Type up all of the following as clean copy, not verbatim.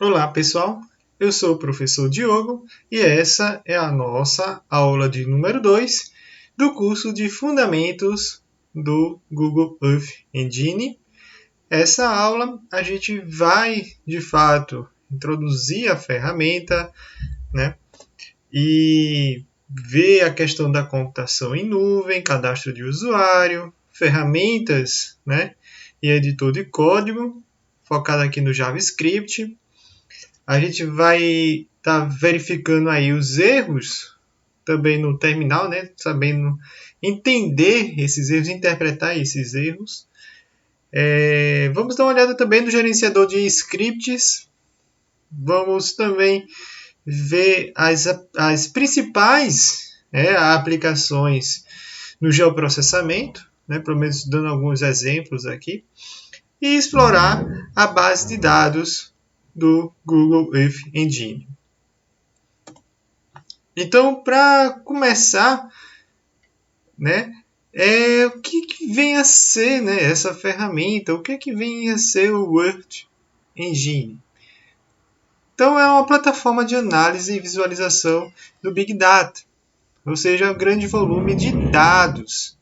Olá, pessoal. Eu sou o professor Diogo e essa é a nossa aula de número 2 do curso de Fundamentos do Google Earth Engine. Essa aula a gente vai, de fato, introduzir a ferramenta, né? E ver a questão da computação em nuvem, cadastro de usuário, ferramentas, né? E editor de código, focado aqui no JavaScript. A gente vai estar verificando aí os erros também no terminal, né? Sabendo entender esses erros, interpretar esses erros. Vamos dar uma olhada também no gerenciador de scripts. Vamos também ver as principais aplicações no geoprocessamento, né? Pelo menos dando alguns exemplos aqui. E explorar a base de dados do Google Earth Engine. Então, para começar, né, o que vem a ser, né, essa ferramenta? O que vem a ser o Earth Engine? Então, é uma plataforma de análise e visualização do Big Data, ou seja, um grande volume de dados.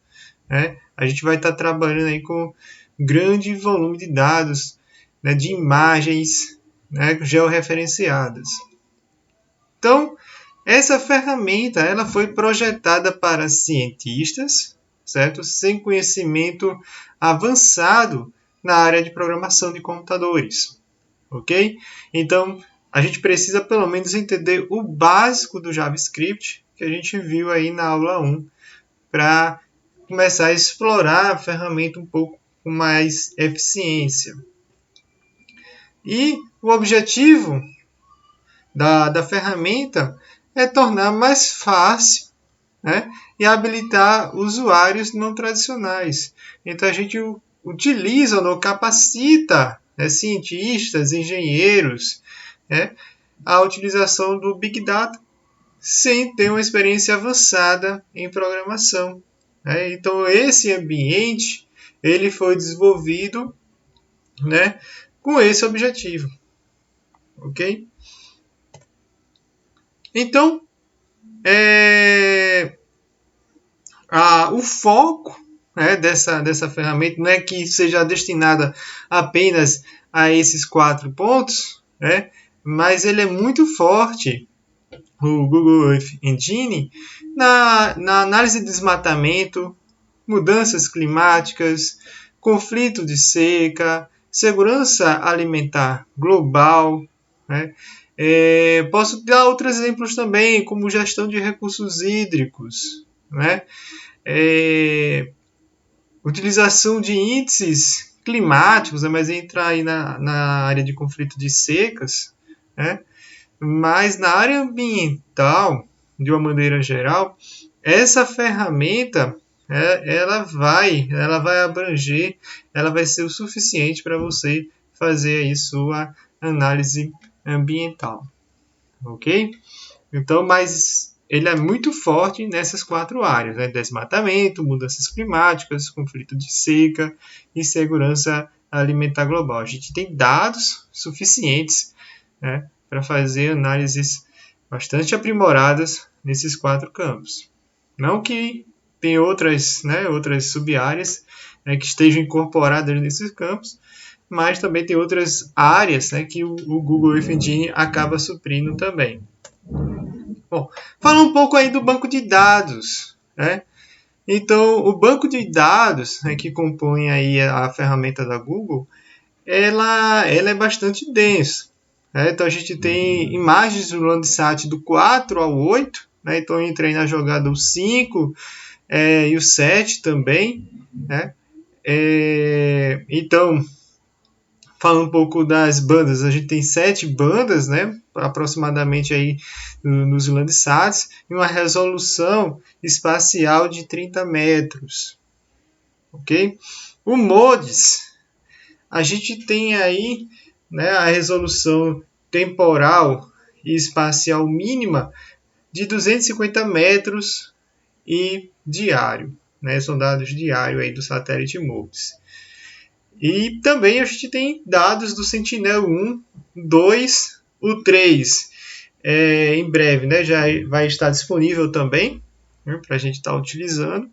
Né? A gente vai estar trabalhando aí com grande volume de dados, né, de imagens, né, georreferenciadas. Então, essa ferramenta ela foi projetada para cientistas, certo? Sem conhecimento avançado na área de programação de computadores, ok? Então, a gente precisa pelo menos entender o básico do JavaScript que a gente viu aí na aula 1 para começar a explorar a ferramenta um pouco com mais eficiência. E o objetivo da ferramenta é tornar mais fácil, né, e habilitar usuários não tradicionais. Então a gente utiliza ou capacita, né, cientistas, engenheiros, né, a utilização do Big Data sem ter uma experiência avançada em programação. Né? Então esse ambiente ele foi desenvolvido, né, com esse objetivo, ok? Então o foco, né, dessa ferramenta não é que seja destinada apenas a esses 4 pontos, né, mas ele é muito forte, o Google Earth Engine, na análise de desmatamento, mudanças climáticas, conflito de seca, segurança alimentar global. Né? Posso dar outros exemplos também, como gestão de recursos hídricos, né? Utilização de índices climáticos, né? Mas entra aí na área de conflito de secas, né? Mas na área ambiental, de uma maneira geral, essa ferramenta ela vai abranger, ela vai ser o suficiente para você fazer aí sua análise ambiental, ok? Então, mas ele é muito forte nessas 4 áreas, né? Desmatamento, mudanças climáticas, conflito de seca e segurança alimentar global. A gente tem dados suficientes, né, para fazer análises bastante aprimoradas nesses 4 campos. Não que tem outras sub-áreas, né, que estejam incorporadas nesses campos, mas também tem outras áreas, né, que o Google Earth Engine acaba suprindo também. Bom, fala um pouco aí do banco de dados, né? Então, o banco de dados, né, que compõe aí a ferramenta da Google, ela é bastante densa. Né? Então, a gente tem imagens do Landsat do 4 ao 8, né? Então, eu entrei na jogada o 5 e o 7 também. Né? Então, falando um pouco das bandas, a gente tem 7 bandas, né, aproximadamente aí nos Landsats, e uma resolução espacial de 30 metros. Ok? O MODIS, a gente tem aí, né, a resolução temporal e espacial mínima de 250 metros e diário. Né, são dados diários aí do satélite MODIS. E também a gente tem dados do Sentinel-1, 2, o 3. Em breve, né, já vai estar disponível também, né, para a gente estar utilizando.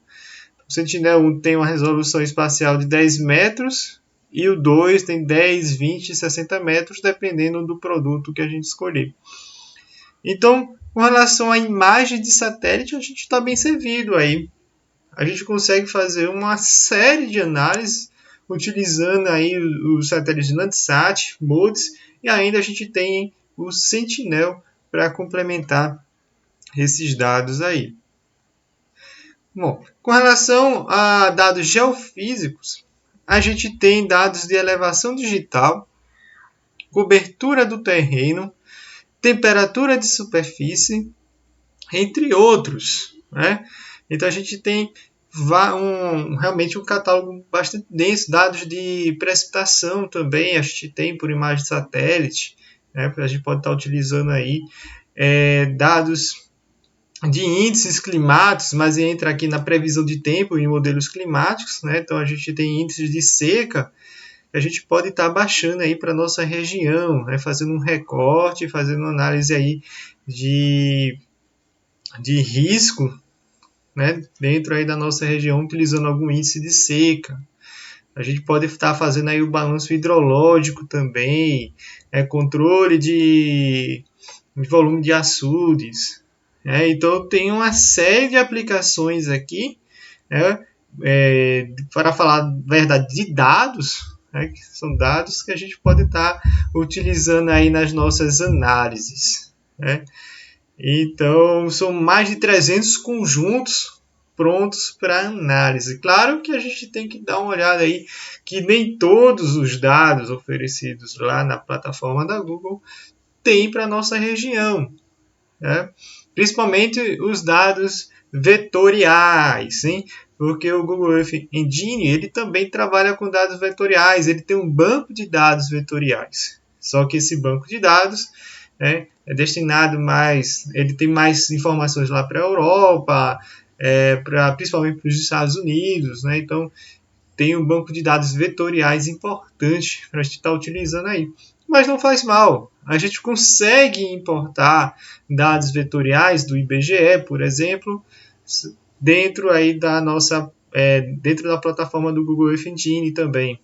O Sentinel-1 tem uma resolução espacial de 10 metros e o 2 tem 10, 20 60 metros, dependendo do produto que a gente escolher. Então, com relação à imagem de satélite, a gente está bem servido aí. A gente consegue fazer uma série de análises utilizando aí os satélites de Landsat, MODIS, e ainda a gente tem o Sentinel para complementar esses dados aí. Bom, com relação a dados geofísicos, a gente tem dados de elevação digital, cobertura do terreno, temperatura de superfície, entre outros, né? Então a gente tem realmente um catálogo bastante denso, dados de precipitação também, a gente tem por imagem de satélite, né? A gente pode estar utilizando aí dados de índices climáticos, mas entra aqui na previsão de tempo em modelos climáticos, né? Então a gente tem índices de seca que a gente pode estar baixando aí para nossa região, né? Fazendo um recorte, fazendo análise aí de risco, né? Dentro aí da nossa região, utilizando algum índice de seca. A gente pode estar fazendo aí o balanço hidrológico também, controle de volume de açudes. Então, tem uma série de aplicações aqui, para falar a verdade, de dados, que são dados que a gente pode estar utilizando aí nas nossas análises. Então, são mais de 300 conjuntos prontos para análise. Claro que a gente tem que dar uma olhada aí que nem todos os dados oferecidos lá na plataforma da Google tem para a nossa região, né? Principalmente os dados vetoriais, hein? Porque o Google Earth Engine ele também trabalha com dados vetoriais, ele tem um banco de dados vetoriais. Só que esse banco de dados é destinado mais, ele tem mais informações lá para a Europa, principalmente para os Estados Unidos, né? Então tem um banco de dados vetoriais importante para a gente estar utilizando aí. Mas não faz mal, a gente consegue importar dados vetoriais do IBGE, por exemplo, dentro aí da nossa, dentro da plataforma do Google Earth Engine também.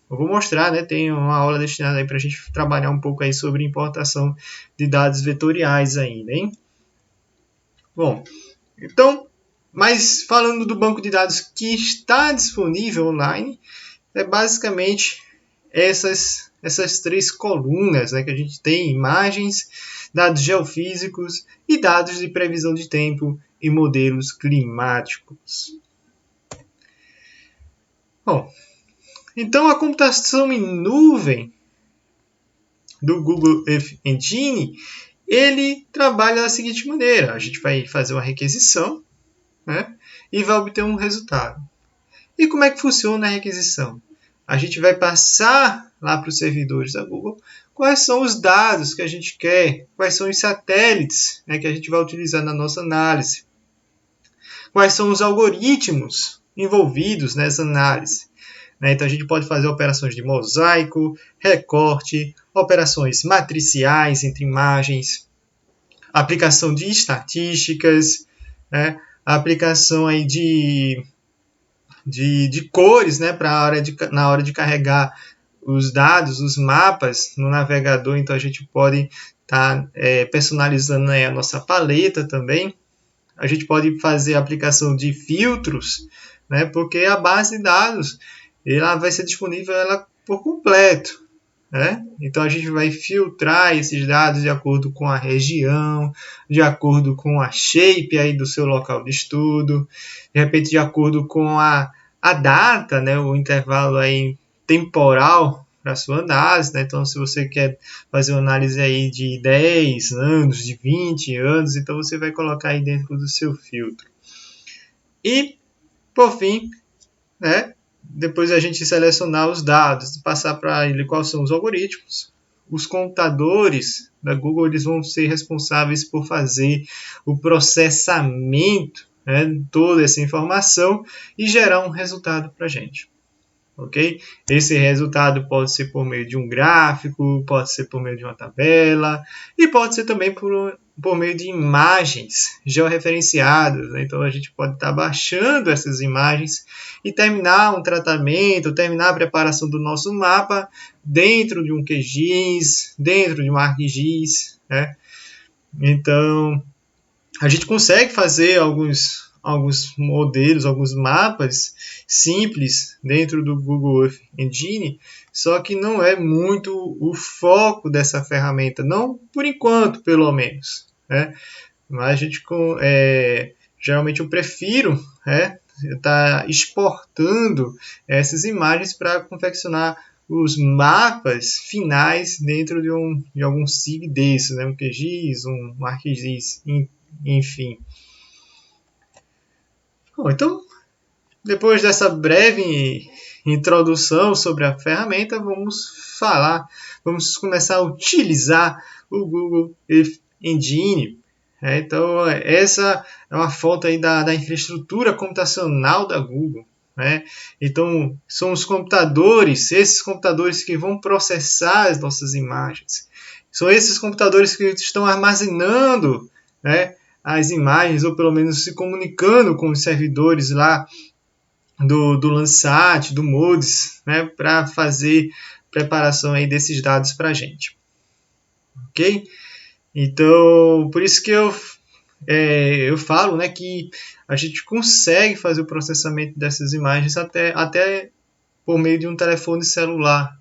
Eu vou mostrar, né? Tem uma aula destinada para a gente trabalhar um pouco aí sobre importação de dados vetoriais ainda, hein? Bom, então, mas falando do banco de dados que está disponível online, é basicamente essas três colunas, né, que a gente tem: imagens, dados geofísicos e dados de previsão de tempo e modelos climáticos. Bom, então a computação em nuvem do Google Earth Engine, ele trabalha da seguinte maneira: a gente vai fazer uma requisição, né, e vai obter um resultado. E como é que funciona a requisição? A gente vai passar lá para os servidores da Google quais são os dados que a gente quer, quais são os satélites, né, que a gente vai utilizar na nossa análise, quais são os algoritmos envolvidos nessa análise. Então a gente pode fazer operações de mosaico, recorte, operações matriciais entre imagens, aplicação de estatísticas, né, a aplicação aí de cores, né, na hora de carregar os dados, os mapas no navegador. Então a gente pode estar personalizando aí a nossa paleta também. A gente pode fazer a aplicação de filtros, né, porque a base de dados ela vai ser disponível por completo, né? Então a gente vai filtrar esses dados de acordo com a região, de acordo com a shape aí do seu local de estudo, de repente de acordo com a data, né, o intervalo aí temporal para a sua análise, né? Então se você quer fazer uma análise aí de 10 anos, de 20 anos, então você vai colocar aí dentro do seu filtro. E por fim, né, depois a gente selecionar os dados, passar para ele quais são os algoritmos, os computadores da Google eles vão ser responsáveis por fazer o processamento, né, de toda essa informação e gerar um resultado para a gente. ok? Esse resultado pode ser por meio de um gráfico, pode ser por meio de uma tabela e pode ser também por meio de imagens georreferenciadas, né? Então a gente pode estar baixando essas imagens e terminar um tratamento, terminar a preparação do nosso mapa dentro de um QGIS, dentro de um ArcGIS, né? Então a gente consegue fazer alguns modelos, alguns mapas simples dentro do Google Earth Engine, só que não é muito o foco dessa ferramenta, não por enquanto, pelo menos, né? Mas a gente, geralmente eu prefiro estar exportando essas imagens para confeccionar os mapas finais dentro de algum SIG desses, né? Um QGIS, um ArcGIS, enfim. Bom, então, depois dessa breve introdução sobre a ferramenta, vamos começar a utilizar o Google Earth Engine. Então, essa é uma fonte aí da infraestrutura computacional da Google. Então, são os computadores, esses computadores que vão processar as nossas imagens. São esses computadores que estão armazenando, as imagens, ou pelo menos se comunicando com os servidores lá do Landsat, do MODIS, para fazer preparação aí desses dados para a gente. Ok? Então, por isso que eu falo que a gente consegue fazer o processamento dessas imagens até por meio de um telefone celular,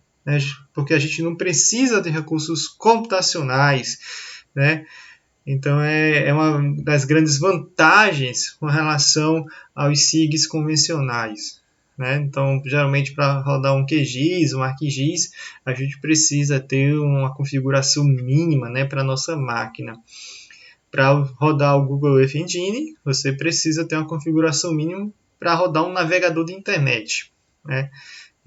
porque a gente não precisa de recursos computacionais, Então, é uma das grandes vantagens com relação aos SIGs convencionais. Então, geralmente, para rodar um QGIS, um ArcGIS, a gente precisa ter uma configuração mínima para a nossa máquina. Para rodar o Google Earth Engine, você precisa ter uma configuração mínima para rodar um navegador de internet.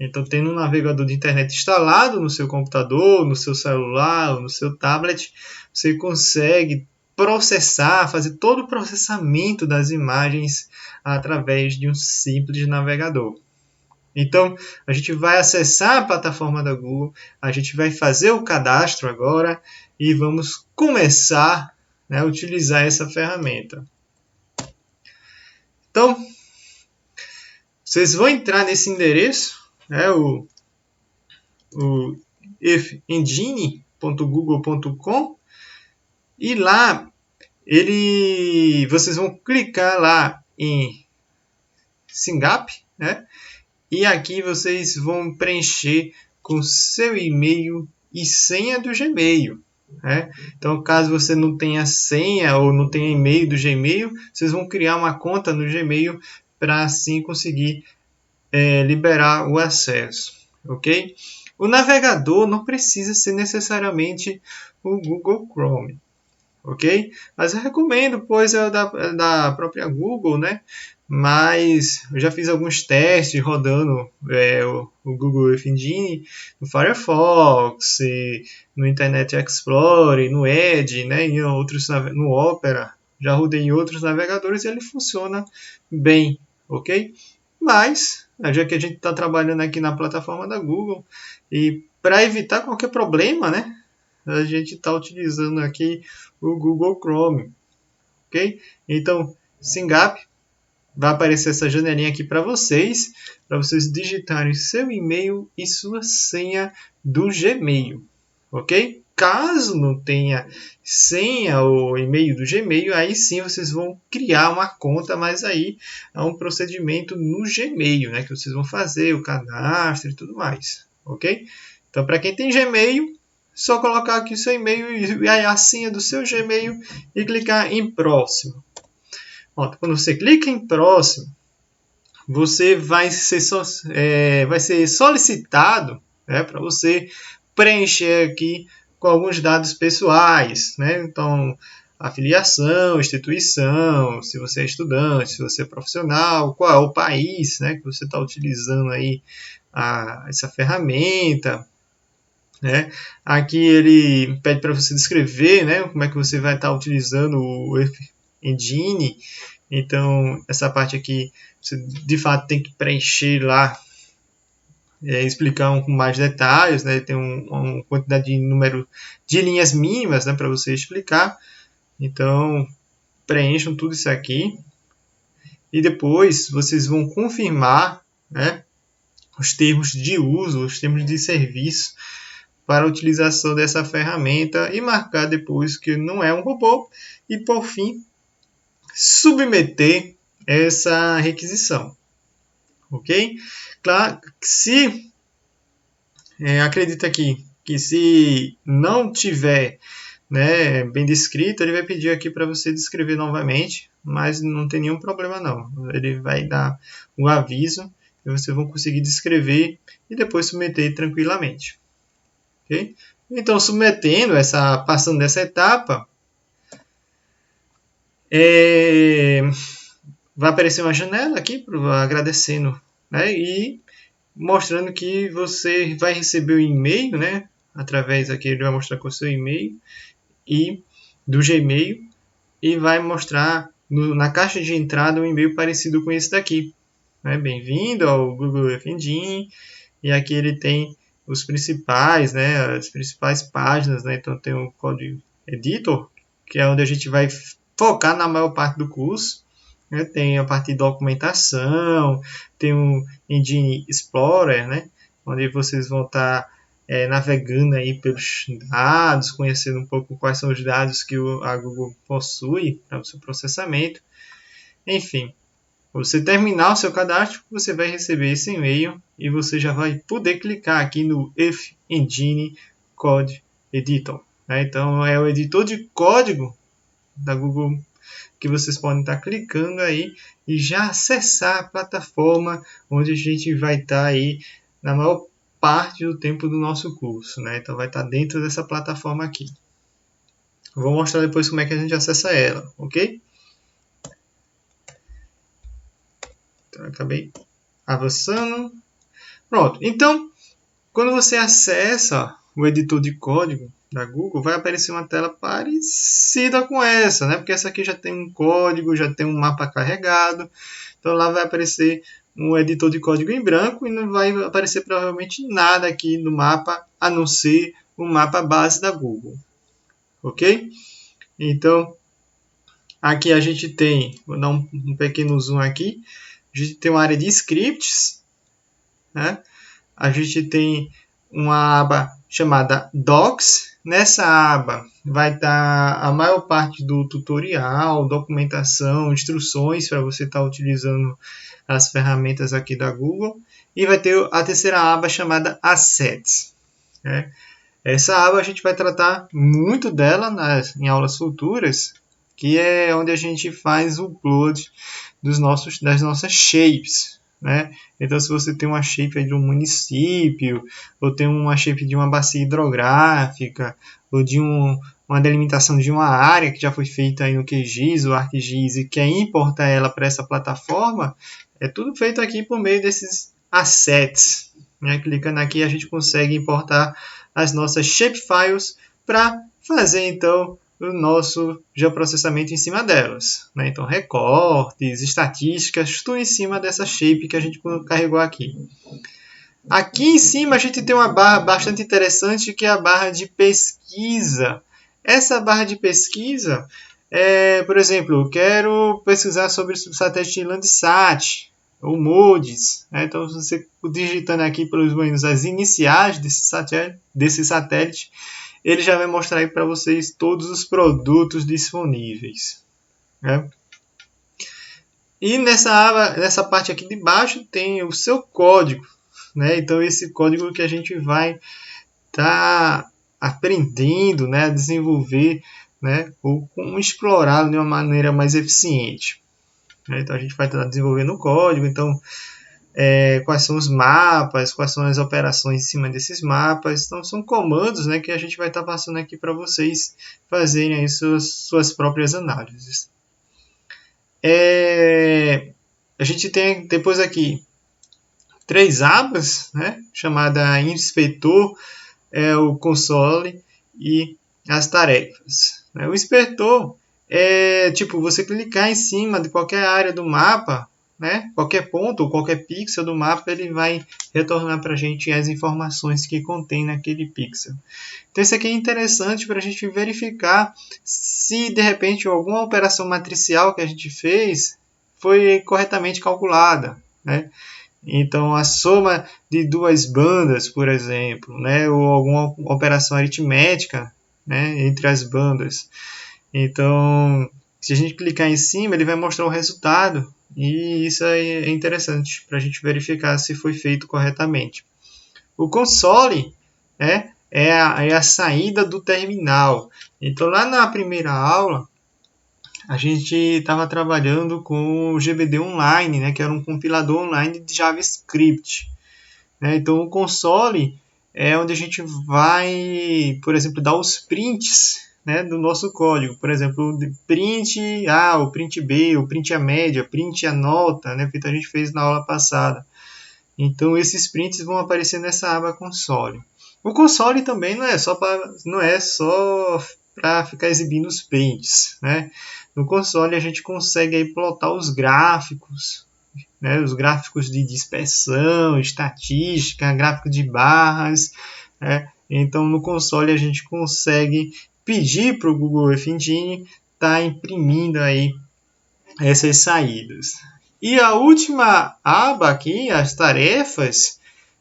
Então, tendo um navegador de internet instalado no seu computador, no seu celular, ou no seu tablet, você consegue fazer todo o processamento das imagens através de um simples navegador. Então, a gente vai acessar a plataforma da Google, a gente vai fazer o cadastro agora e vamos começar a utilizar essa ferramenta. Então, vocês vão entrar nesse endereço, o earthengine.google.com, e lá vocês vão clicar lá em SYNGAP, e aqui vocês vão preencher com seu e-mail e senha do Gmail. Então, caso você não tenha senha ou não tenha e-mail do Gmail, vocês vão criar uma conta no Gmail para assim conseguir liberar o acesso, ok? O navegador não precisa ser necessariamente o Google Chrome, ok? Mas eu recomendo, pois é da própria Google, Mas eu já fiz alguns testes rodando o Google Earth Engine no Firefox, no Internet Explorer, no Edge, em outros, no Opera. Já rodei em outros navegadores e ele funciona bem, ok? Mas, já que a gente está trabalhando aqui na plataforma da Google, e para evitar qualquer problema, a gente está utilizando aqui o Google Chrome, ok? Então, SYNGAP, vai aparecer essa janelinha aqui para vocês digitarem seu e-mail e sua senha do Gmail, ok? Caso não tenha senha ou e-mail do Gmail, aí sim vocês vão criar uma conta, mas aí é um procedimento no Gmail, que vocês vão fazer o cadastro e tudo mais, ok? Então, para quem tem Gmail, só colocar aqui o seu e-mail e a senha do seu Gmail e clicar em próximo. Quando você clica em próximo, você vai ser solicitado para você preencher aqui com alguns dados pessoais, Então, afiliação, instituição, se você é estudante, se você é profissional, qual é o país, que você está utilizando aí essa ferramenta, Aqui ele pede para você descrever, como é que você vai estar utilizando o Earth Engine. Então, essa parte aqui, você de fato tem que preencher lá explicar com mais detalhes, né? Tem uma quantidade de número de linhas mínimas, né, para você explicar. Então, preencham tudo isso aqui e depois vocês vão confirmar, né, os termos de uso, os termos de serviço para a utilização dessa ferramenta e marcar depois que não é um robô e, por fim, submeter essa requisição. Ok? Claro, se acredita aqui que se não tiver, né, bem descrito, ele vai pedir aqui para você descrever novamente, mas não tem nenhum problema não. Ele vai dar um aviso e vocês vão conseguir descrever e depois submeter tranquilamente. Okay? Então, passando dessa etapa, vai aparecer uma janela aqui agradecendo, né, e mostrando que você vai receber o e-mail, né, através aqui ele vai mostrar com o seu e-mail e do Gmail e vai mostrar na caixa de entrada um e-mail parecido com esse daqui. Né? Bem-vindo ao Google Earth Engine. E aqui ele tem os principais, né, as principais páginas. Né? Então tem o Code Editor, que é onde a gente vai focar na maior parte do curso. Né? Tem a parte de documentação, tem o Engine Explorer, né? Onde vocês vão estar navegando aí pelos dados, conhecendo um pouco quais são os dados que a Google possui para o seu processamento. Enfim, você terminar o seu cadastro, você vai receber esse e-mail e você já vai poder clicar aqui no Earth Engine Code Editor. Né? Então, é o editor de código da Google que vocês podem estar clicando aí e já acessar a plataforma onde a gente vai estar aí na maior parte do tempo do nosso curso, né? Então vai estar dentro dessa plataforma aqui. Eu vou mostrar depois como é que a gente acessa ela, ok? Então acabei avançando. Pronto. Então, quando você acessa o editor de código da Google, vai aparecer uma tela parecida com essa, né? Porque essa aqui já tem um código, já tem um mapa carregado. Então lá vai aparecer um editor de código em branco e não vai aparecer provavelmente nada aqui no mapa, a não ser o mapa base da Google. Ok? Então, aqui a gente tem, vou dar um pequeno zoom aqui, a gente tem uma área de scripts, né? A gente tem uma aba chamada Docs. Nessa aba vai estar a maior parte do tutorial, documentação, instruções para você estar utilizando as ferramentas aqui da Google. E vai ter a terceira aba chamada Assets. Né? Essa aba a gente vai tratar muito dela em aulas futuras, que é onde a gente faz o upload das nossas shapes. Né? Então, se você tem uma shape de um município, ou tem uma shape de uma bacia hidrográfica, ou de uma delimitação de uma área que já foi feita aí no QGIS ou ArcGIS e quer importar ela para essa plataforma, é tudo feito aqui por meio desses assets. Né? Clicando aqui, a gente consegue importar as nossas shapefiles para fazer, então, o nosso geoprocessamento em cima delas. Né? Então, recortes, estatísticas, tudo em cima dessa shape que a gente carregou aqui. Aqui em cima a gente tem uma barra bastante interessante que é a barra de pesquisa. Essa barra de pesquisa por exemplo, eu quero pesquisar sobre o satélite Landsat, ou MODIS. Né? Então, você digitando aqui pelos menos as iniciais desse satélite, ele já vai mostrar aí para vocês todos os produtos disponíveis. Né? E nessa parte aqui de baixo tem o seu código. Né? Então, esse código que a gente vai estar aprendendo, né, a desenvolver, né, ou como explorá-lo de uma maneira mais eficiente. Então, a gente vai estar desenvolvendo o código. Então, quais são os mapas, quais são as operações em cima desses mapas. Então, são comandos, né, que a gente vai estar passando aqui para vocês fazerem aí suas próprias análises. A gente tem depois aqui 3 abas, né, chamada inspetor, o console e as tarefas. O inspetor é tipo você clicar em cima de qualquer área do mapa, né? Qualquer ponto ou qualquer pixel do mapa, ele vai retornar para a gente as informações que contém naquele pixel. Então isso aqui é interessante para a gente verificar se de repente alguma operação matricial que a gente fez foi corretamente calculada, né? Então a soma de duas bandas, por exemplo, né? Ou alguma operação aritmética, né? Entre as bandas. Então, se a gente clicar em cima, ele vai mostrar o resultado. E isso é interessante para a gente verificar se foi feito corretamente. O console é a saída do terminal. Então, lá na primeira aula, a gente estava trabalhando com o GBD Online, né, que era um compilador online de JavaScript. Né? Então, o console é onde a gente vai, por exemplo, dar os prints, né, do nosso código. Por exemplo, print A, o print B, o print a média, print a nota, né, que a gente fez na aula passada. Então, esses prints vão aparecer nessa aba console. O console também não é só para ficar exibindo os prints, né? No console a gente consegue aí plotar os gráficos, né? Os gráficos de dispersão, estatística, gráfico de barras, né? Então no console a gente consegue pedir para o Google Earth Engine estar imprimindo aí essas saídas. E a última aba aqui, as tarefas,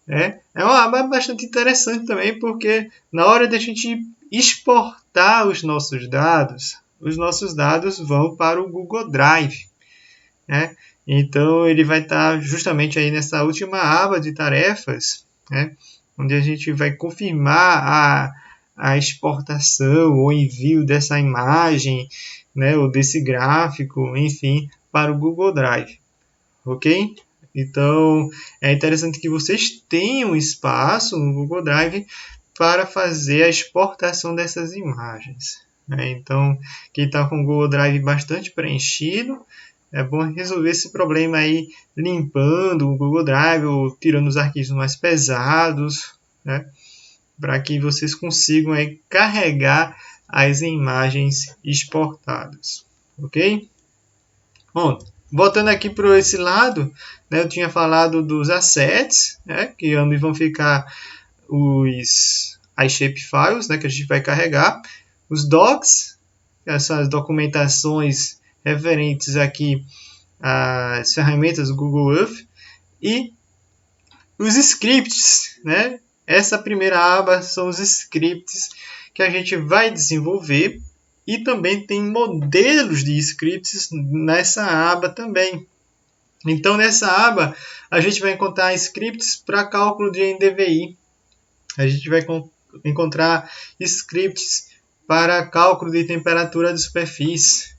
é uma aba bastante interessante também, porque na hora de a gente exportar os nossos dados vão para o Google Drive. Né? Então, ele vai estar justamente aí nessa última aba de tarefas, né? Onde a gente vai confirmar a exportação ou envio dessa imagem, né? Ou desse gráfico, enfim, para o Google Drive. Ok? Então, é interessante que vocês tenham espaço no Google Drive para fazer a exportação dessas imagens. Né? Então, quem está com o Google Drive bastante preenchido, é bom resolver esse problema aí limpando o Google Drive ou tirando os arquivos mais pesados, né? Para que vocês consigam aí carregar as imagens exportadas. Ok? Bom, voltando aqui para esse lado, né, eu tinha falado dos assets, né, que onde vão ficar as shapefiles, né, que a gente vai carregar, os docs, essas documentações referentes aqui às ferramentas do Google Earth, e os scripts, né? Essa primeira aba são os scripts que a gente vai desenvolver, e também tem modelos de scripts nessa aba também. Então, nessa aba, a gente vai encontrar scripts para cálculo de NDVI. A gente vai encontrar scripts para cálculo de temperatura de superfície,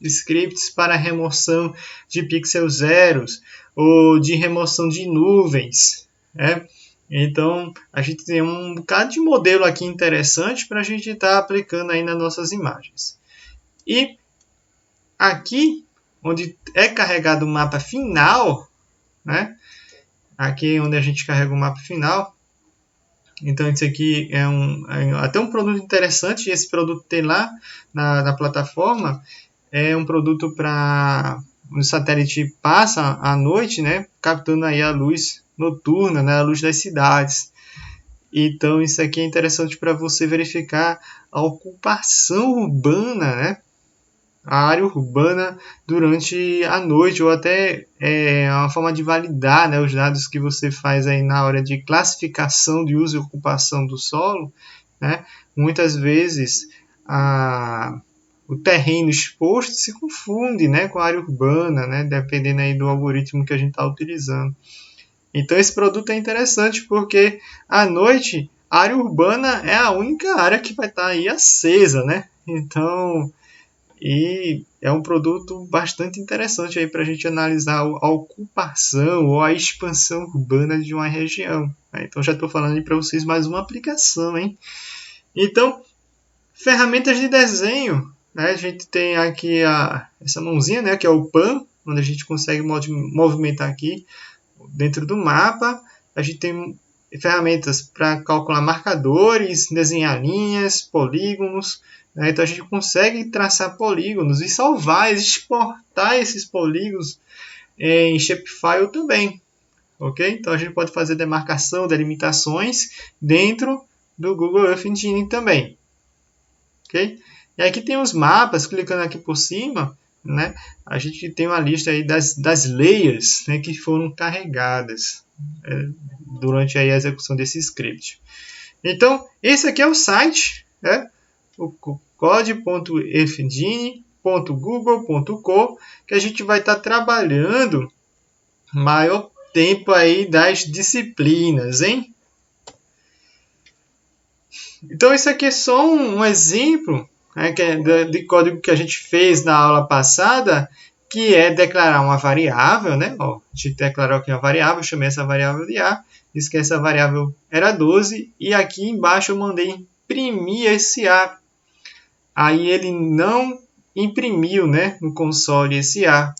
scripts para remoção de pixels zeros ou de remoção de nuvens. Né? Então, a gente tem um bocado de modelo aqui interessante para a gente estar aplicando aí nas nossas imagens. E aqui, onde é carregado o mapa final, né? Aqui é onde a gente carrega o mapa final. Então, isso aqui é até um produto interessante. Esse produto tem lá na plataforma. É um produto para o satélite passa à noite, né? Captando aí a luz noturna, né? A luz das cidades. Então, isso aqui é interessante para você verificar a ocupação urbana, né? A área urbana durante a noite, ou até uma forma de validar, né, os dados que você faz aí na hora de classificação de uso e ocupação do solo. Né? Muitas vezes o terreno exposto se confunde, né, com a área urbana, né, dependendo aí do algoritmo que a gente está utilizando. Então esse produto é interessante porque à noite a área urbana é a única área que vai estar aí acesa, né? Então é um produto bastante interessante aí para a gente analisar a ocupação ou a expansão urbana de uma região. Né? Então já estou falando para vocês mais uma aplicação, hein? Então, ferramentas de desenho, né? A gente tem aqui essa mãozinha, né, que é o pan, onde a gente consegue movimentar aqui dentro do mapa. A gente tem ferramentas para calcular marcadores, desenhar linhas, polígonos. Né? Então a gente consegue traçar polígonos e salvar, exportar esses polígonos em Shapefile também. Ok? Então a gente pode fazer demarcação, delimitações dentro do Google Earth Engine também. Ok? E aqui tem os mapas, clicando aqui por cima, né, a gente tem uma lista aí das layers, né, que foram carregadas durante aí a execução desse script. Então, esse aqui é o site, né, o code.earthengine.google.com, que a gente vai estar trabalhando maior tempo aí das disciplinas, hein? Então, isso aqui é só um exemplo, né, que é de código que a gente fez na aula passada, que é declarar uma variável, né? Ó, a gente declarou aqui uma variável, chamei essa variável de A, disse que essa variável era 12, e aqui embaixo eu mandei imprimir esse A. Aí ele não imprimiu, né, no console esse A.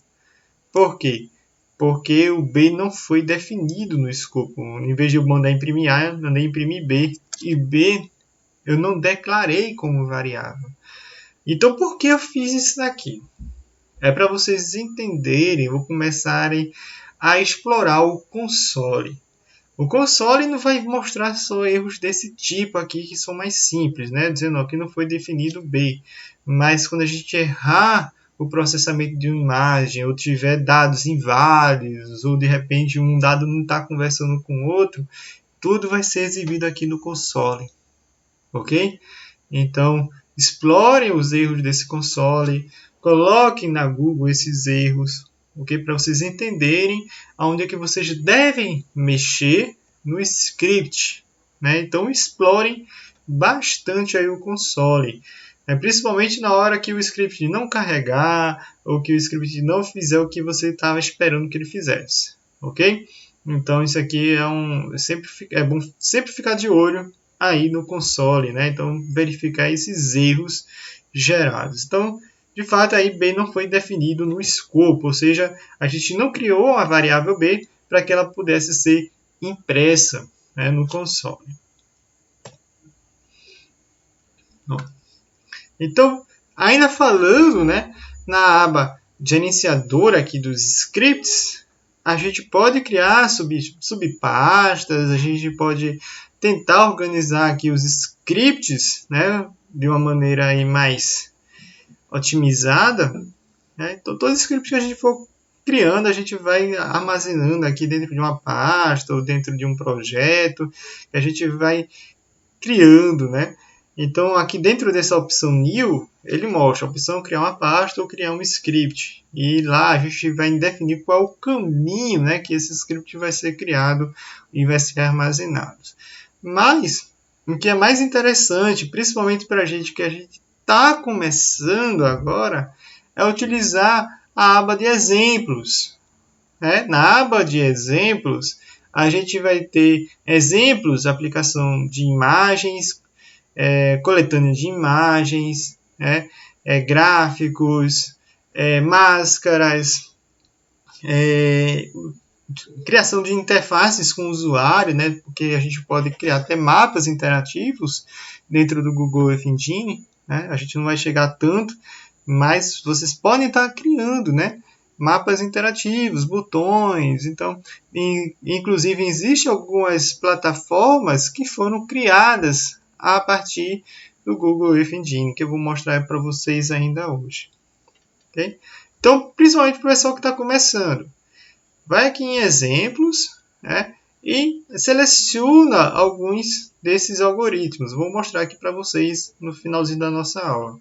Por quê? Porque o B não foi definido no escopo. Em vez de eu mandar imprimir A, eu mandei imprimir B. E B eu não declarei como variável. Então, por que eu fiz isso daqui? É para vocês entenderem, ou começarem a explorar o console. O console não vai mostrar só erros desse tipo aqui, que são mais simples, né? Dizendo aqui não foi definido B. Mas quando a gente errar o processamento de uma imagem, ou tiver dados inválidos, ou de repente um dado não está conversando com o outro, tudo vai ser exibido aqui no console. Ok? Então, explorem os erros desse console, coloquem na Google esses erros, ok? Para vocês entenderem aonde é que vocês devem mexer no script, né? Então, explorem bastante aí o console, né? Principalmente na hora que o script não carregar ou que o script não fizer o que você estava esperando que ele fizesse, ok? Então, isso aqui é bom sempre ficar de olho aí no console, né? Então, verificar esses erros gerados. Então, de fato, aí B não foi definido no escopo, ou seja, a gente não criou a variável B para que ela pudesse ser impressa, né, no console. Bom, então, ainda falando, né, na aba gerenciador aqui dos scripts, a gente pode criar subpastas, a gente pode tentar organizar aqui os scripts, né, de uma maneira aí mais otimizada, né? Então, todos os scripts que a gente for criando, a gente vai armazenando aqui dentro de uma pasta ou dentro de um projeto, que a gente vai criando, né? Então, aqui dentro dessa opção New, ele mostra a opção criar uma pasta ou criar um script. E lá a gente vai definir qual é o caminho, né, que esse script vai ser criado e vai ser armazenado. Mas, o que é mais interessante, principalmente para a gente está começando agora, é utilizar a aba de exemplos, né? Na aba de exemplos, a gente vai ter exemplos, aplicação de imagens, coletânea de imagens, né? Gráficos, máscaras, criação de interfaces com o usuário, né? Porque a gente pode criar até mapas interativos dentro do Google Earth Engine, né? A gente não vai chegar tanto, mas vocês podem estar criando, né, mapas interativos, botões. Então, inclusive, existem algumas plataformas que foram criadas a partir do Google Earth Engine, que eu vou mostrar para vocês ainda hoje. Okay? Então, principalmente para o pessoal que está começando, vai aqui em exemplos, né, e seleciona alguns desses algoritmos. Vou mostrar aqui para vocês no finalzinho da nossa aula.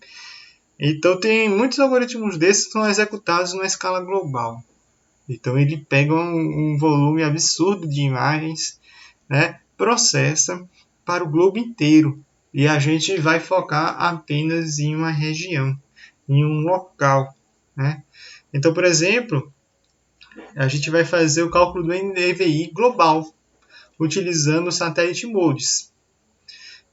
Então, tem muitos algoritmos desses que são executados numa escala global. Então, ele pega um volume absurdo de imagens, né, processa para o globo inteiro. E a gente vai focar apenas em uma região, em um local, né? Então, por exemplo, a gente vai fazer o cálculo do NDVI global, utilizando o Satellite Modes.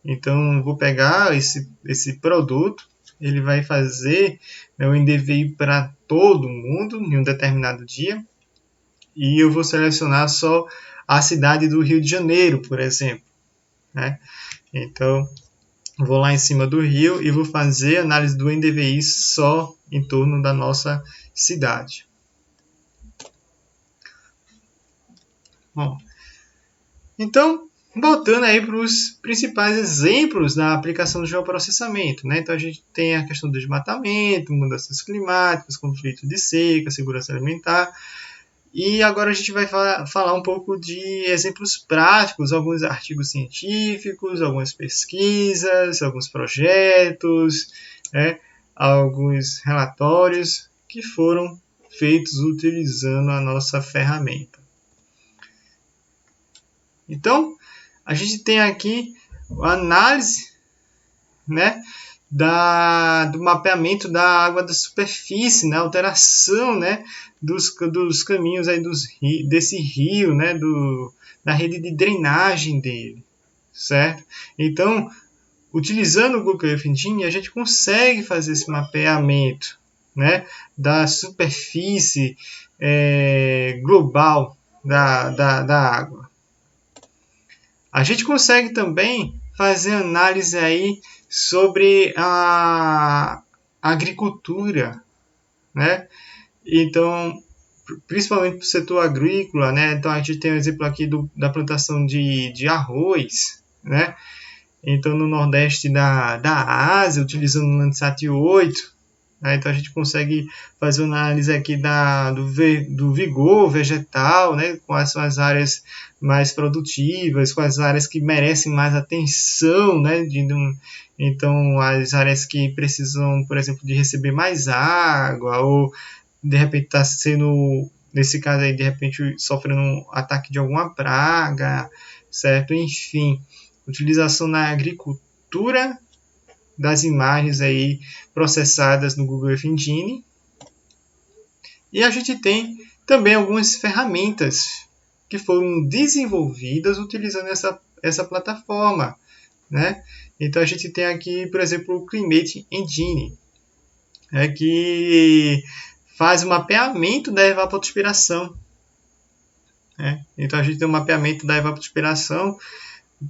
Então, vou pegar esse produto, ele vai fazer, né, o NDVI para todo mundo em um determinado dia, e eu vou selecionar só a cidade do Rio de Janeiro, por exemplo, né? Então, vou lá em cima do Rio e vou fazer análise do NDVI só em torno da nossa cidade. Bom, então, voltando aí para os principais exemplos da aplicação do geoprocessamento, né? Então, a gente tem a questão do desmatamento, mudanças climáticas, conflito de seca, segurança alimentar. E agora a gente vai falar um pouco de exemplos práticos, alguns artigos científicos, algumas pesquisas, alguns projetos, né? Alguns relatórios que foram feitos utilizando a nossa ferramenta. Então, a gente tem aqui a análise, né, do mapeamento da água da superfície, né, alteração, né, dos caminhos aí desse rio, né, da rede de drenagem dele, certo? Então, utilizando o Google Earth Engine, a gente consegue fazer esse mapeamento, né, da superfície global da água. A gente consegue também fazer análise aí sobre a agricultura, né? Então, principalmente para o setor agrícola, né? Então, a gente tem um exemplo aqui da plantação de arroz, né? Então, no nordeste da Ásia, utilizando o Landsat 8, né? Então, a gente consegue fazer uma análise aqui do vigor vegetal, né? Quais são as áreas mais produtivas, quais áreas que merecem mais atenção, né? Então, as áreas que precisam, por exemplo, de receber mais água, ou de repente está sendo, nesse caso aí, de repente sofrendo um ataque de alguma praga, certo? Enfim, utilização na agricultura das imagens aí processadas no Google Earth Engine. E a gente tem também algumas ferramentas que foram desenvolvidas utilizando essa plataforma, né? Então a gente tem aqui, por exemplo, o Climate Engine, que faz o mapeamento da evapotranspiração. Né? Então a gente tem um mapeamento da evapotranspiração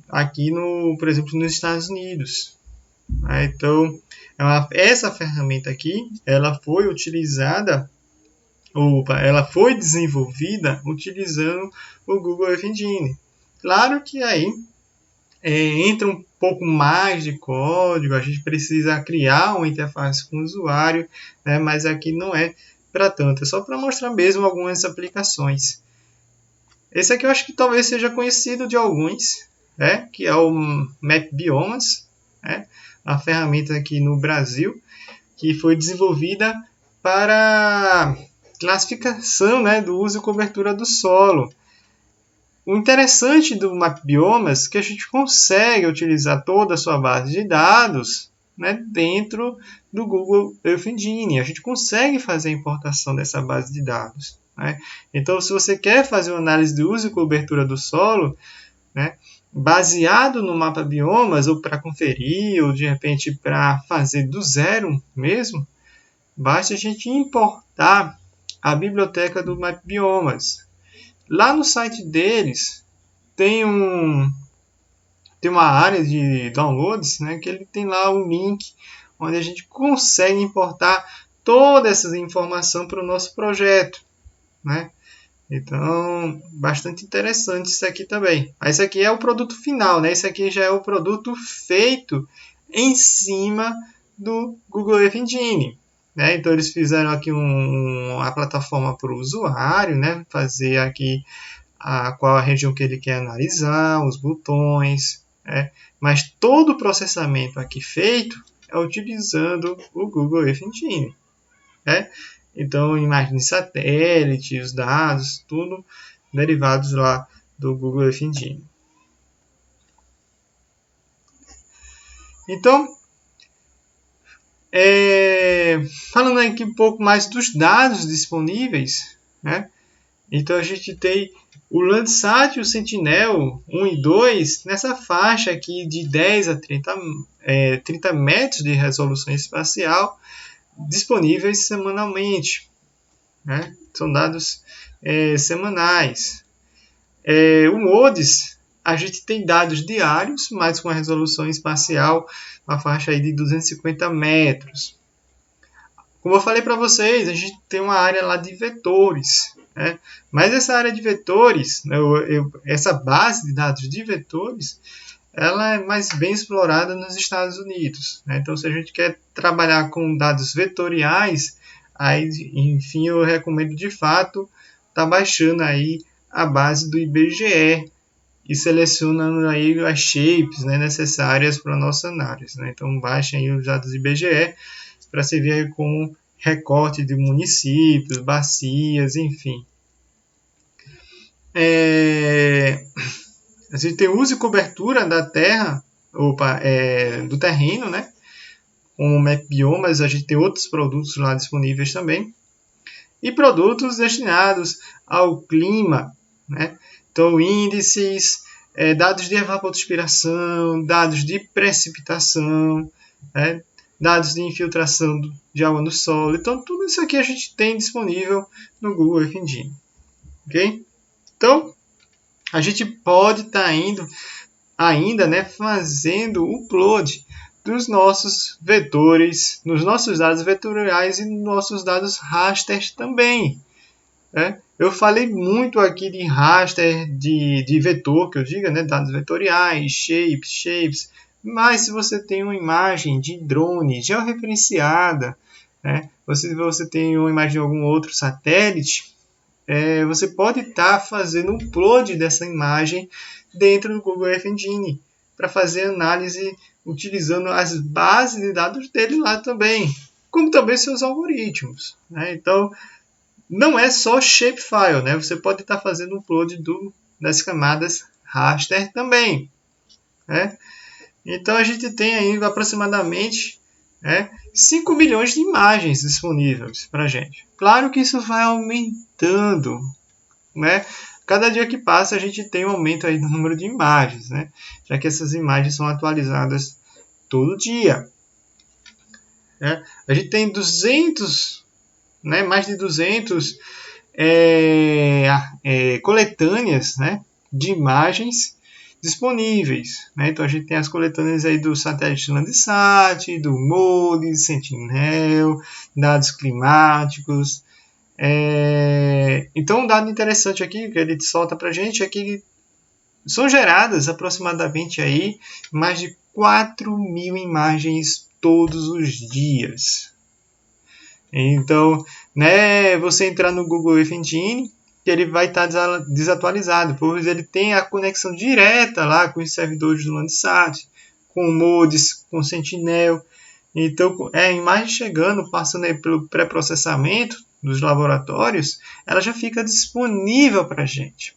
aqui, por exemplo, nos Estados Unidos. Então, essa ferramenta aqui, ela foi desenvolvida utilizando o Google Earth Engine. Claro que aí entra um pouco mais de código, a gente precisa criar uma interface com o usuário, né? Mas aqui não é para tanto, é só para mostrar mesmo algumas aplicações. Esse aqui eu acho que talvez seja conhecido de alguns, né? Que é o Map Biomas, né? A ferramenta aqui no Brasil, que foi desenvolvida para classificação, né, do uso e cobertura do solo. O interessante do Map Biomas é que a gente consegue utilizar toda a sua base de dados, né, dentro do Google Earth Engine. A gente consegue fazer a importação dessa base de dados. Né? Então, se você quer fazer uma análise de uso e cobertura do solo, né, baseado no Mapa Biomas, ou para conferir, ou de repente para fazer do zero mesmo, basta a gente importar a biblioteca do Map Biomas. Lá no site deles tem uma área de downloads, né, que ele tem lá um link onde a gente consegue importar toda essa informação para o nosso projeto. Né? Então, bastante interessante isso aqui também. Esse aqui é o produto final, né? Esse aqui já é o produto feito em cima do Google Earth Engine. Né? Então, eles fizeram aqui a plataforma para o usuário, né? Fazer aqui qual a região que ele quer analisar, os botões. Né? Mas todo o processamento aqui feito é utilizando o Google Earth Engine. Né? Então, imagens de satélite, os dados, tudo derivados lá do Google Earth Engine. Então, falando aqui um pouco mais dos dados disponíveis, né? Então a gente tem o Landsat e o Sentinel 1 e 2 nessa faixa aqui de 10 a 30 metros de resolução espacial, disponíveis semanalmente. Né? São dados semanais. O MODIS, a gente tem dados diários, mas com a resolução espacial, uma faixa aí de 250 metros. Como eu falei para vocês, a gente tem uma área lá de vetores. né? Mas essa área de vetores, essa base de dados de vetores, ela é mais bem explorada nos Estados Unidos, né? Então, se a gente quer trabalhar com dados vetoriais, aí, enfim, eu recomendo de fato estar baixando aí a base do IBGE e selecionando aí as shapes, né, necessárias para a nossa análise, né? Então, baixem aí os dados do IBGE para se ver com recorte de municípios, bacias, enfim. A gente tem uso e cobertura da terra, do terreno, né? Com o Map Biomas, a gente tem outros produtos lá disponíveis também. E produtos destinados ao clima, né? Então, índices, dados de evapotranspiração, dados de precipitação, né? Dados de infiltração de água no solo. Então, tudo isso aqui a gente tem disponível no Google Earth Engine. Ok? Então, a gente pode estar indo ainda, né, fazendo o upload dos nossos vetores, nos nossos dados vetoriais e nos nossos dados raster também. Né? Eu falei muito aqui de raster, de vetor, que eu digo, né, dados vetoriais, shapes, mas se você tem uma imagem de drone georreferenciada, né, você tem uma imagem de algum outro satélite, você pode estar fazendo um upload dessa imagem dentro do Google Earth Engine para fazer análise utilizando as bases de dados dele lá também, como também seus algoritmos. Né? Então, não é só shapefile, né? Você pode estar fazendo um upload das camadas raster também. Né? Então, a gente tem aí aproximadamente 5 milhões de imagens disponíveis para a gente. Claro que isso vai aumentando, né? Cada dia que passa a gente tem um aumento aí no número de imagens, né? Já que essas imagens são atualizadas todo dia. Né? A gente tem 200, né? Mais de 200 coletâneas, né? De imagens disponíveis. Né? Então a gente tem as coletâneas aí do satélite Landsat, do MODIS, Sentinel, dados climáticos. Então, um dado interessante aqui que ele solta para a gente é que são geradas aproximadamente aí mais de 4.000 imagens todos os dias. Então, né, você entrar no Google Earth Engine, que ele vai estar desatualizado, pois ele tem a conexão direta lá com os servidores do Landsat, com o MODIS, com o Sentinel. Então, a imagem chegando, passando aí pelo pré-processamento dos laboratórios, ela já fica disponível para a gente.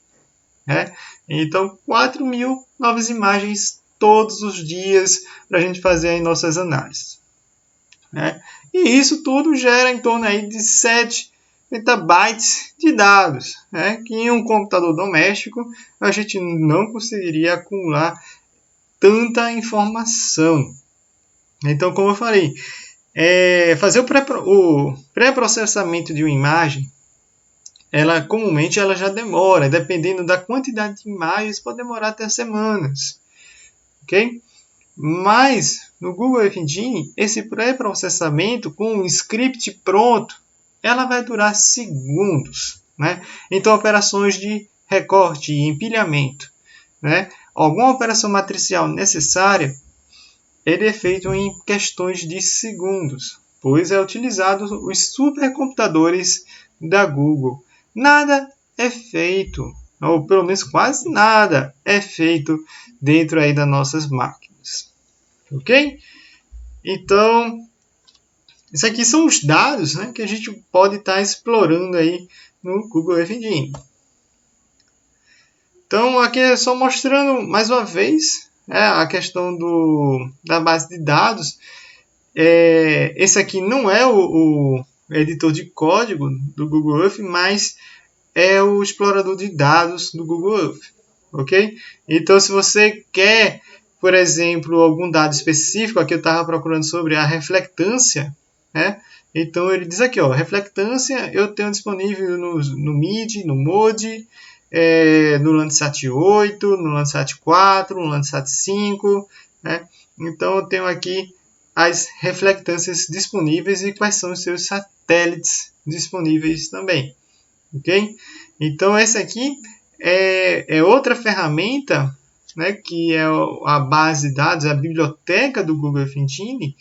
Né? Então, 4.000 novas imagens todos os dias para a gente fazer aí nossas análises. Né? E isso tudo gera em torno aí de 7 petabytes de dados, né? Que em um computador doméstico a gente não conseguiria acumular tanta informação. Então, como eu falei, fazer o pré-processamento de uma imagem, comumente ela já demora, dependendo da quantidade de imagens, pode demorar até semanas. Ok? Mas no Google Earth Engine, esse pré-processamento com um script pronto, ela vai durar segundos. Né? Então, operações de recorte e empilhamento, né? Alguma operação matricial necessária, ele é feito em questões de segundos, pois é utilizado os supercomputadores da Google. Nada é feito, ou pelo menos quase nada é feito dentro aí das nossas máquinas. Ok? Então, isso aqui são os dados, né, que a gente pode estar explorando aí no Google Earth Engine. Então, aqui é só mostrando mais uma vez a questão da base de dados. Esse aqui não é o editor de código do Google Earth, mas é o explorador de dados do Google Earth. Ok? Então, se você quer, por exemplo, algum dado específico, aqui eu estava procurando sobre a reflectância, né? Então, ele diz aqui, ó, reflectância eu tenho disponível no MIDI, no MODI, no Landsat 8, no Landsat 4, no Landsat 5. Né? Então, eu tenho aqui as reflectâncias disponíveis e quais são os seus satélites disponíveis também. ok? Então, essa aqui é outra ferramenta, né, que é a base de dados, a biblioteca do Google Earth Engine.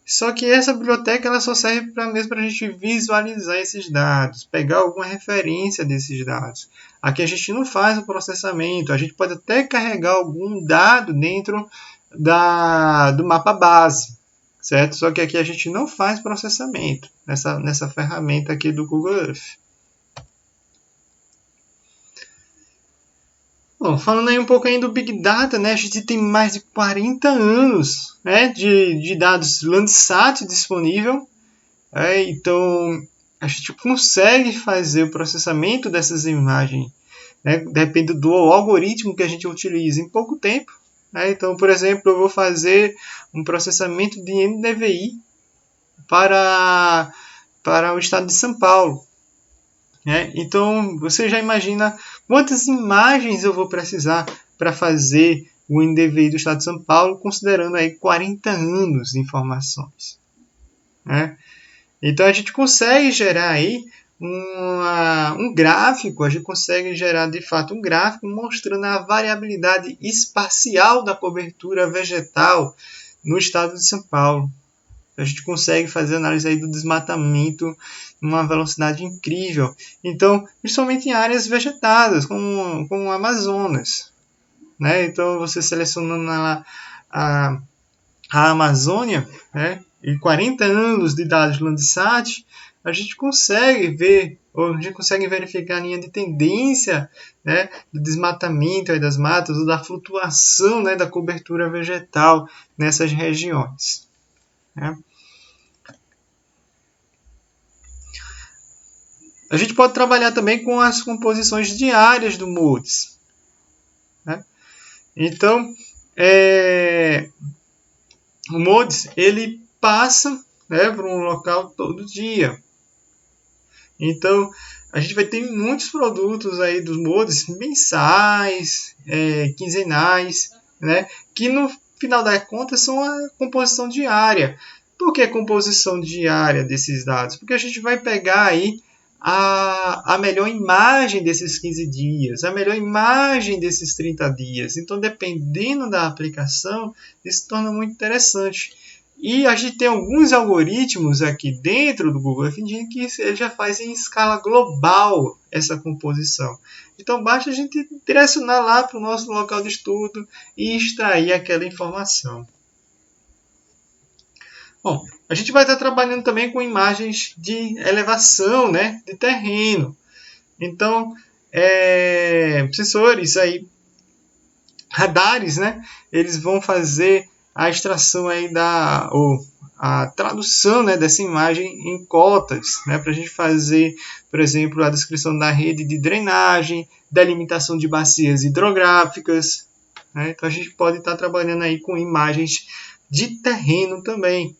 Só que essa biblioteca ela só serve mesmo para a gente visualizar esses dados, pegar alguma referência desses dados. Aqui a gente não faz o processamento, a gente pode até carregar algum dado dentro do mapa base, certo? Só que aqui a gente não faz processamento nessa ferramenta aqui do Google Earth. Bom, falando aí um pouco aí do Big Data, né, a gente tem mais de 40 anos, né, de dados Landsat disponível. Então, a gente consegue fazer o processamento dessas imagens, né, depende do algoritmo que a gente utiliza em pouco tempo. Né? Então, por exemplo, eu vou fazer um processamento de NDVI para o estado de São Paulo. Né? Então, você já imagina quantas imagens eu vou precisar para fazer o NDVI do estado de São Paulo, considerando aí 40 anos de informações. Né? Então, a gente consegue gerar aí um gráfico, a gente consegue gerar de fato um gráfico mostrando a variabilidade espacial da cobertura vegetal no estado de São Paulo. A gente consegue fazer análise aí do desmatamento numa velocidade incrível. Então, principalmente em áreas vegetadas, como o Amazonas. Né? Então, você selecionando lá a Amazônia, né? E 40 anos de dados Landsat, a gente consegue ver, ou a gente consegue verificar a linha de tendência, né, do desmatamento aí das matas, ou da flutuação, né, da cobertura vegetal nessas regiões. Né? A gente pode trabalhar também com as composições diárias do MODIS. Né? Então, o MODIS ele passa, né, por um local todo dia. Então, a gente vai ter muitos produtos aí dos MODIS mensais, quinzenais, né, que no final das contas são a composição diária. Por que a composição diária desses dados? Porque a gente vai pegar aí a melhor imagem desses 15 dias, a melhor imagem desses 30 dias. Então, dependendo da aplicação, isso se torna muito interessante. E a gente tem alguns algoritmos aqui dentro do Google Earth Engine que ele já faz em escala global essa composição. Então, basta a gente direcionar lá para o nosso local de estudo e extrair aquela informação. Bom, a gente vai estar trabalhando também com imagens de elevação, né, de terreno. Então, sensores aí, radares, né, eles vão fazer a extração aí a tradução, né, dessa imagem em cotas, né, para a gente fazer, por exemplo, a descrição da rede de drenagem, delimitação de bacias hidrográficas. Né, então, a gente pode estar trabalhando aí com imagens de terreno também.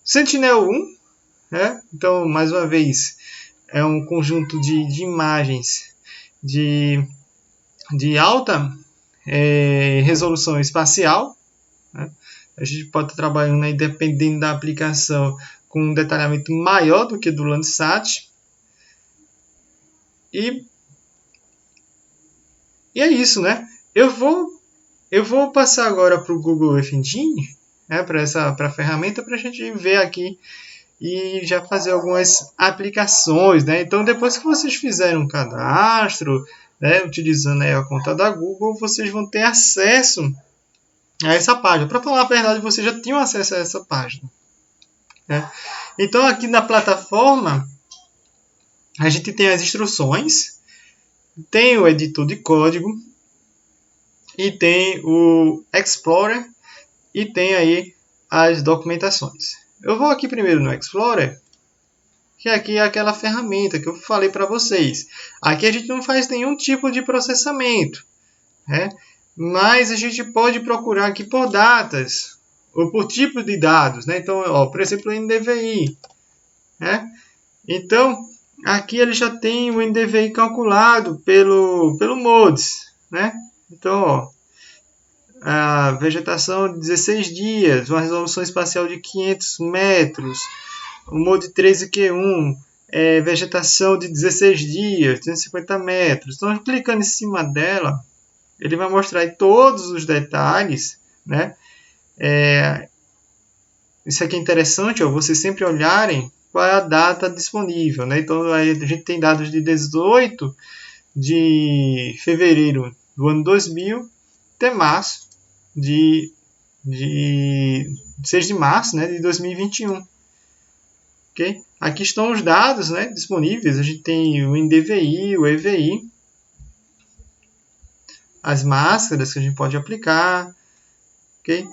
Sentinel-1, né? Então, mais uma vez, é um conjunto de imagens de alta resolução espacial. Né? A gente pode estar trabalhando aí, dependendo da aplicação, com um detalhamento maior do que do Landsat. E é isso, né? Eu vou passar agora para o Google Earth Engine, né, para a ferramenta, para a gente ver aqui e já fazer algumas aplicações. Né? Então, depois que vocês fizerem um cadastro, né, utilizando aí a conta da Google, vocês vão ter acesso a essa página. Para falar a verdade, vocês já tinham acesso a essa página. Né? Então, aqui na plataforma, a gente tem as instruções, tem o editor de código, e tem o Explorer, e tem aí as documentações. Eu vou aqui primeiro no Explorer, que aqui é aquela ferramenta que eu falei para vocês. Aqui a gente não faz nenhum tipo de processamento, né? Mas a gente pode procurar aqui por datas, ou por tipo de dados. Né? Então, por exemplo, o NDVI. Né? Então, aqui ele já tem o NDVI calculado pelo MODIS. Né? Então, a vegetação de 16 dias, uma resolução espacial de 500 metros, o MOD 13Q1, vegetação de 16 dias, 250 metros. Então, clicando em cima dela, ele vai mostrar aí todos os detalhes, né? Isso aqui é interessante, ó, vocês sempre olharem qual é a data disponível, né? Então, aí a gente tem dados de 18 de fevereiro do ano 2000 até março de 6 de março, né, de 2021. Okay? Aqui estão os dados, né, disponíveis. A gente tem o NDVI, o EVI, as máscaras que a gente pode aplicar. Okay?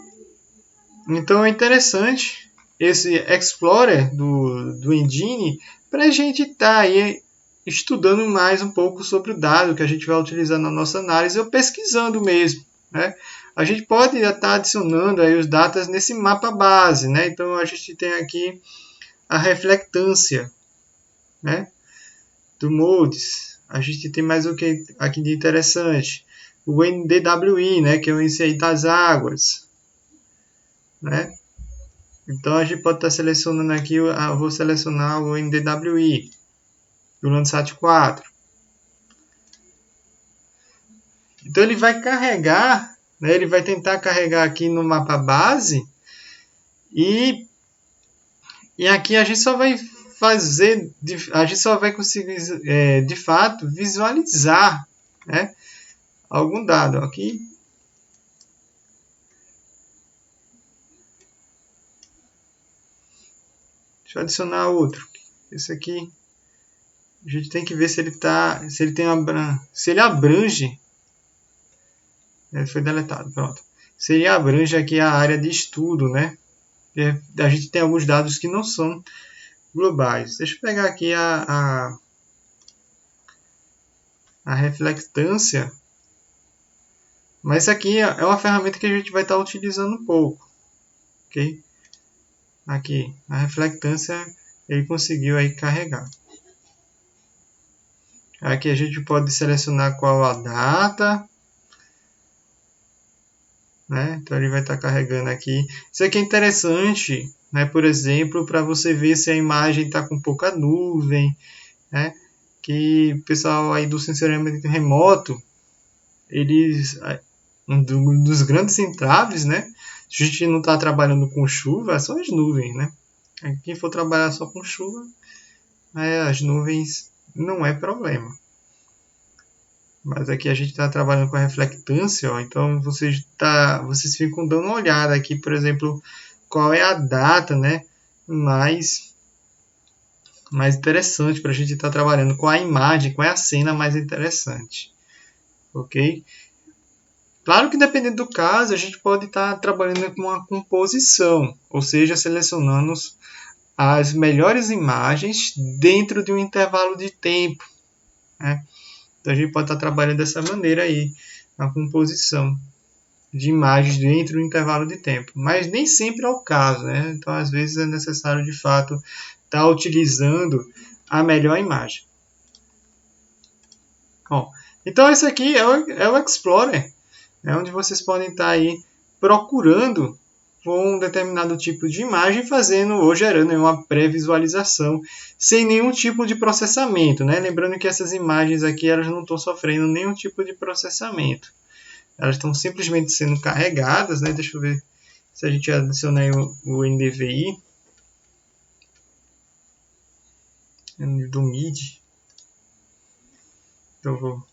Então é interessante esse Explorer do Engine para a gente estar aí estudando mais um pouco sobre o dado que a gente vai utilizar na nossa análise ou pesquisando mesmo, né? A gente pode estar adicionando aí os dados nesse mapa base, né? Então a gente tem aqui a reflectância, né, do MODES. A gente tem mais o que aqui de interessante? O NDWI, né, que é o índice das águas, né? Então a gente pode estar selecionando aqui, eu vou selecionar o NDWI do Landsat 4. Então ele vai carregar, né, ele vai tentar carregar aqui no mapa base e aqui a gente só vai fazer, a gente só vai conseguir de fato visualizar, né, algum dado aqui. Deixa eu adicionar outro. Esse aqui a gente tem que ver se ele tá, se ele tem se ele abrange. Ele foi deletado, pronto. Se ele abrange aqui a área de estudo, né? A gente tem alguns dados que não são globais. Deixa eu pegar aqui a reflectância. Mas isso aqui é uma ferramenta que a gente vai estar utilizando um pouco. Ok? Aqui, a reflectância, ele conseguiu aí carregar. Aqui a gente pode selecionar qual a data, né? Então ele vai estar carregando aqui. Isso aqui é interessante, né? Por exemplo, para você ver se a imagem está com pouca nuvem, né? Que o pessoal aí do sensoriamento remoto, eles, um dos grandes entraves, né? Se a gente não está trabalhando com chuva, são as nuvens, né? Quem for trabalhar só com chuva, as nuvens não é problema. Mas aqui a gente está trabalhando com a reflectância, ó, então vocês ficam dando uma olhada aqui, por exemplo, qual é a data, né, mais interessante para a gente estar trabalhando, qual a imagem, qual é a cena mais interessante. Ok? Claro que dependendo do caso, a gente pode estar trabalhando com uma composição, ou seja, selecionando as melhores imagens dentro de um intervalo de tempo, né? Então a gente pode estar trabalhando dessa maneira aí, a composição de imagens dentro do intervalo de tempo. Mas nem sempre é o caso, né? Então às vezes é necessário de fato estar utilizando a melhor imagem. Bom, então esse aqui é o Explorer, né? Onde vocês podem estar aí procurando um determinado tipo de imagem, fazendo ou gerando uma pré-visualização sem nenhum tipo de processamento, né? Lembrando que essas imagens aqui elas não estão sofrendo nenhum tipo de processamento, elas estão simplesmente sendo carregadas, né? Deixa eu ver se a gente adicionar o NDVI do MIDI. Então,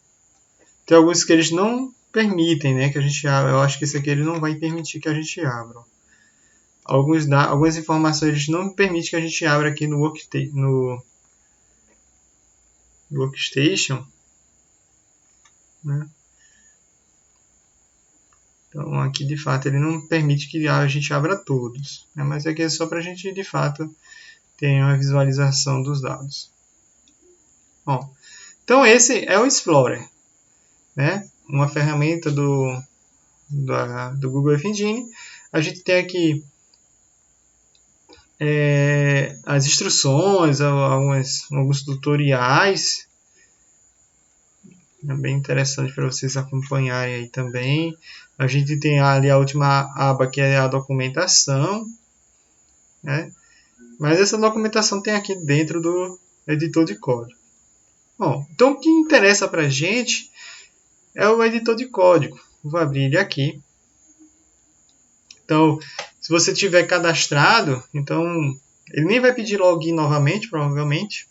tem alguns que eles não permitem, né? Que a gente abra. Eu acho que esse aqui ele não vai permitir que a gente abra. Algumas informações não permitem que a gente abra aqui no Workstation, né? Então aqui de fato ele não permite que a gente abra todos, né? Mas aqui é só para a gente de fato ter uma visualização dos dados. Bom, então esse é o Explorer, né? Uma ferramenta do Google Earth Engine. A gente tem aqui as instruções, alguns tutoriais. É bem interessante para vocês acompanharem aí também. A gente tem ali a última aba que é a documentação, né? Mas essa documentação tem aqui dentro editor de código. Bom, então o que interessa para a gente é o editor de código. Vou abrir ele aqui. Então, se você tiver cadastrado, então ele nem vai pedir login novamente, provavelmente.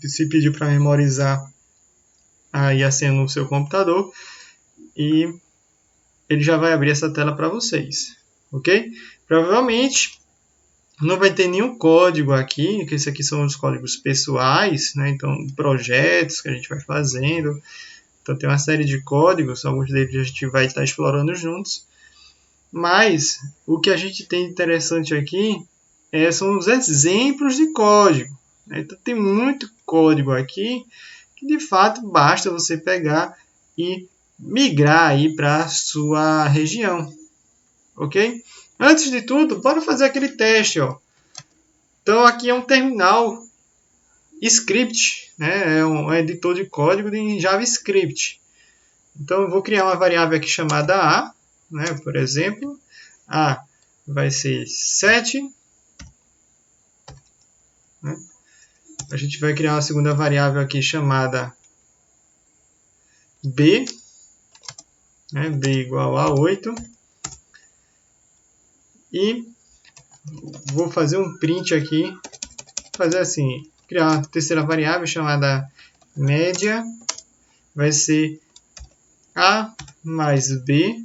Se pedir para memorizar aí a senha no seu computador, e ele já vai abrir essa tela para vocês, ok? Provavelmente não vai ter nenhum código aqui, que esses aqui são os códigos pessoais, né? Então, projetos que a gente vai fazendo. Então, tem uma série de códigos, alguns deles a gente vai estar explorando juntos. Mas o que a gente tem interessante aqui são os exemplos de código. Então, tem muito código aqui que, de fato, basta você pegar e migrar aí para a sua região. Ok? Antes de tudo, bora fazer aquele teste. Ó. Então, aqui é um terminal script, né? É um editor de código em JavaScript. Então, eu vou criar uma variável aqui chamada A, né? Por exemplo, A vai ser 7. Né? A gente vai criar uma segunda variável aqui chamada B, né? B igual a 8. E vou fazer um print aqui, fazer assim, criar uma terceira variável chamada média, vai ser A mais B,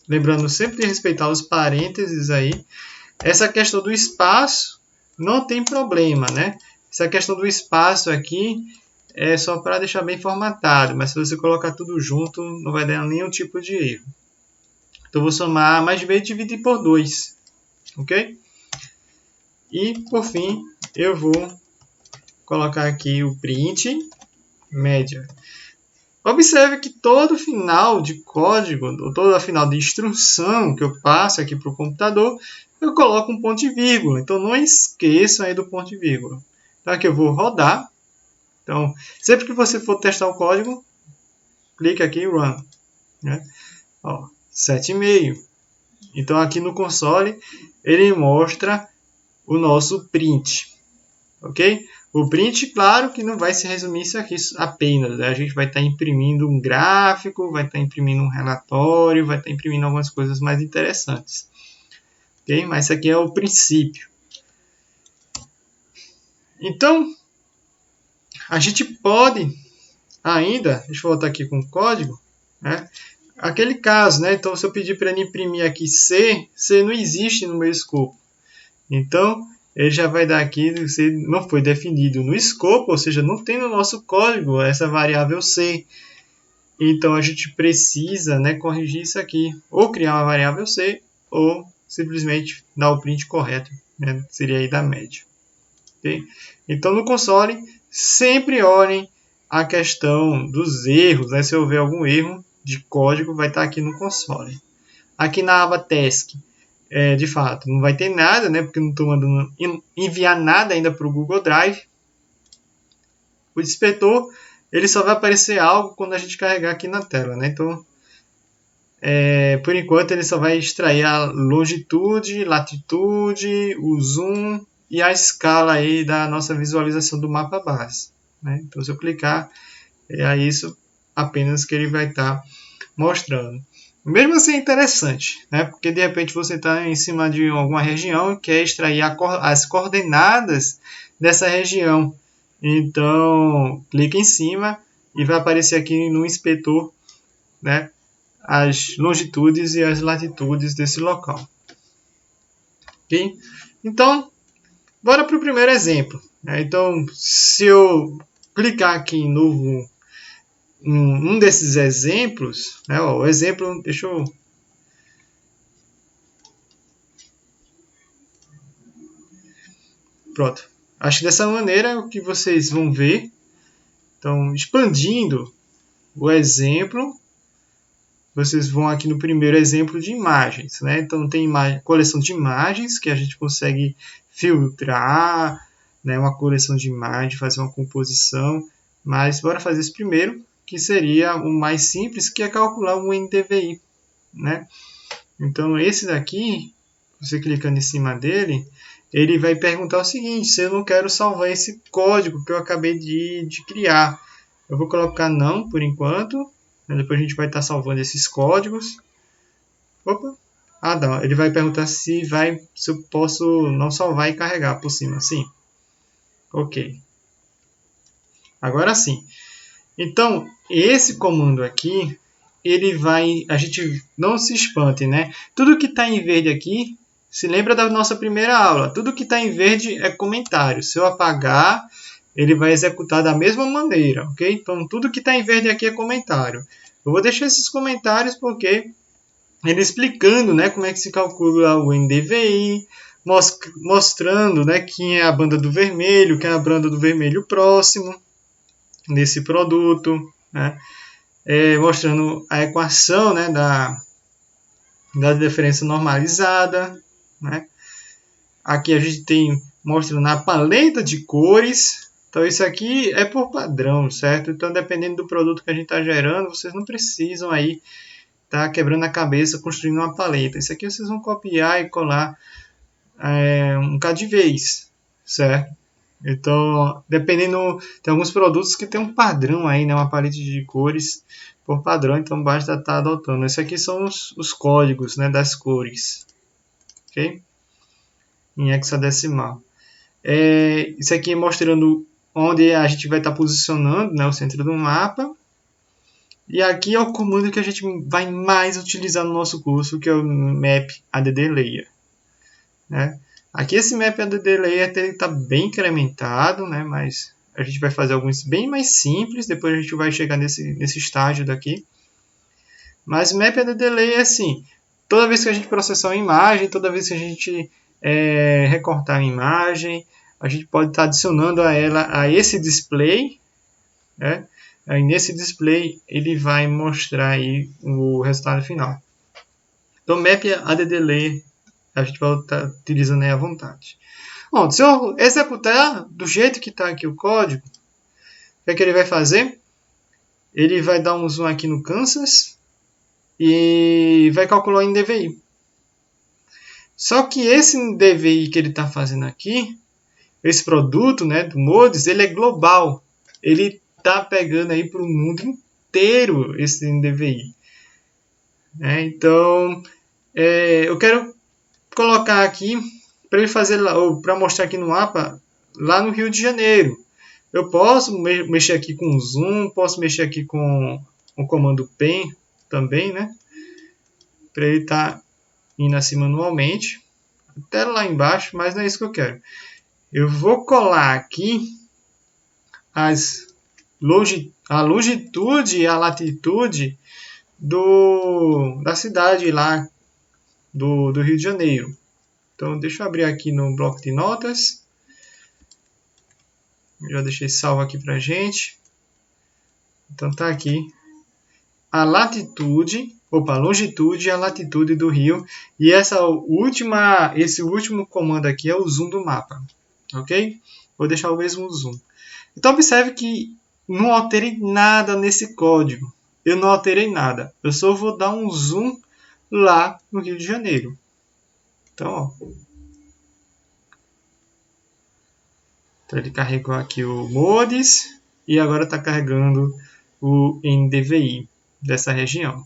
lembrando sempre de respeitar os parênteses aí. Essa questão do espaço não tem problema, né? Essa questão do espaço aqui é só para deixar bem formatado, mas se você colocar tudo junto, não vai dar nenhum tipo de erro. Então, vou somar A mais B e dividir por 2, ok? E, por fim, eu vou colocar aqui o print média. Observe que todo final de código, todo final de instrução que eu passo aqui para o computador, eu coloco um ponto e vírgula. Então, não esqueçam aí do ponto e vírgula. Então, aqui eu vou rodar. Então, sempre que você for testar o código, clique aqui em Run. Né? 7,5. Então, aqui no console, ele mostra o nosso print. Ok? O print, claro que não vai se resumir isso aqui apenas. Né? A gente vai estar imprimindo um gráfico, vai estar imprimindo um relatório, vai estar imprimindo algumas coisas mais interessantes. Ok? Mas isso aqui é o princípio. Então, a gente pode ainda, deixa eu voltar aqui com o código, né? Aquele caso, né? Então, se eu pedir para ele imprimir aqui C, C não existe no meu escopo. Então, ele já vai dar aqui, C não foi definido no escopo, ou seja, não tem no nosso código essa variável C. Então, a gente precisa, né, corrigir isso aqui. Ou criar uma variável C, ou simplesmente dar o print correto, né? Seria aí da média. Okay? Então, no console, sempre olhem a questão dos erros. Né? Se houver algum erro de código, vai estar aqui no console. Aqui na aba Task, de fato, não vai ter nada, né? Porque não estou mandando enviar nada ainda para o Google Drive. O inspetor, ele só vai aparecer algo quando a gente carregar aqui na tela. Né? Então, por enquanto, ele só vai extrair a longitude, latitude, o zoom e a escala aí da nossa visualização do mapa base. Né? Então, se eu clicar, é isso apenas que ele vai estar mostrando. Mesmo assim é interessante, né? Porque de repente você está em cima de alguma região e quer extrair as coordenadas dessa região. Então, clica em cima e vai aparecer aqui no inspetor, né, as longitudes e as latitudes desse local. Okay? Então, bora para o primeiro exemplo. Né? Então, se eu clicar aqui em novo, um desses exemplos, né? O exemplo, deixa eu... Pronto. Acho que dessa maneira é o que vocês vão ver. Então, expandindo o exemplo, vocês vão aqui no primeiro exemplo de imagens. Né? Então, tem coleção de imagens que a gente consegue filtrar, né? Uma coleção de imagens, fazer uma composição. Mas bora fazer esse primeiro, que seria o mais simples, que é calcular um NDVI. Né? Então, esse daqui, você clicando em cima dele, ele vai perguntar o seguinte: se eu não quero salvar esse código que eu acabei de criar. Eu vou colocar não por enquanto. Depois a gente vai estar salvando esses códigos. Opa! Ah, não. Ele vai perguntar se eu posso não salvar e carregar por cima. Sim. Ok. Agora sim. Então, esse comando aqui, ele vai... A gente não se espante, né? Tudo que está em verde aqui, se lembra da nossa primeira aula. Tudo que está em verde é comentário. Se eu apagar, ele vai executar da mesma maneira, ok? Então, tudo que está em verde aqui é comentário. Eu vou deixar esses comentários porque ele explicando, né, como é que se calcula o NDVI, mostrando, né, quem é a banda do vermelho, quem é a banda do vermelho próximo nesse produto, né, mostrando a equação, né, da diferença normalizada, né. Aqui a gente tem mostrando a paleta de cores. Então isso aqui é por padrão, certo? Então dependendo do produto que a gente está gerando, vocês não precisam aí tá quebrando a cabeça construindo uma paleta. Isso aqui vocês vão copiar e colar um bocado de vez, certo? Então, dependendo, tem alguns produtos que tem um padrão aí, né? Uma paleta de cores por padrão, então basta estar adotando. Esses aqui são os códigos, né, das cores, ok? Em hexadecimal. Isso aqui mostrando onde a gente vai estar posicionando, né, o centro do mapa. E aqui é o comando que a gente vai mais utilizar no nosso curso, que é o map add layer, né? Aqui esse map add layer está bem incrementado, né? Mas a gente vai fazer alguns bem mais simples, depois a gente vai chegar nesse estágio daqui. Mas o map add layer é assim, toda vez que a gente processar uma imagem, toda vez que a gente recortar a imagem, a gente pode estar adicionando a esse display, né? Aí nesse display ele vai mostrar aí o resultado final. Então map add layer a gente vai estar utilizando aí à vontade. Bom, se eu executar do jeito que está aqui o código, o que é que ele vai fazer? Ele vai dar um zoom aqui no Kansas e vai calcular o NDVI. Só que esse NDVI que ele está fazendo aqui, esse produto, né, do Modes, ele é global. Ele está pegando aí para o mundo inteiro esse NDVI. Então, eu quero colocar aqui para ele fazer ou para mostrar aqui no mapa lá no Rio de Janeiro. Eu posso mexer aqui com o zoom, posso mexer aqui com o comando pen também, né? Para ele estar indo assim manualmente até lá embaixo, mas não é isso que eu quero. Eu vou colar aqui a longitude e a latitude da cidade lá do Rio de Janeiro. Então, deixa eu abrir aqui no bloco de notas. Já deixei salvo aqui para gente. Então, tá aqui a longitude e a latitude do Rio. E esse último comando aqui é o zoom do mapa. Ok? Vou deixar o mesmo zoom. Então, observe que não alterei nada nesse código. Eu não alterei nada. Eu só vou dar um zoom lá no Rio de Janeiro. Então, ó. Então ele carregou aqui o modes e agora está carregando o NDVI dessa região.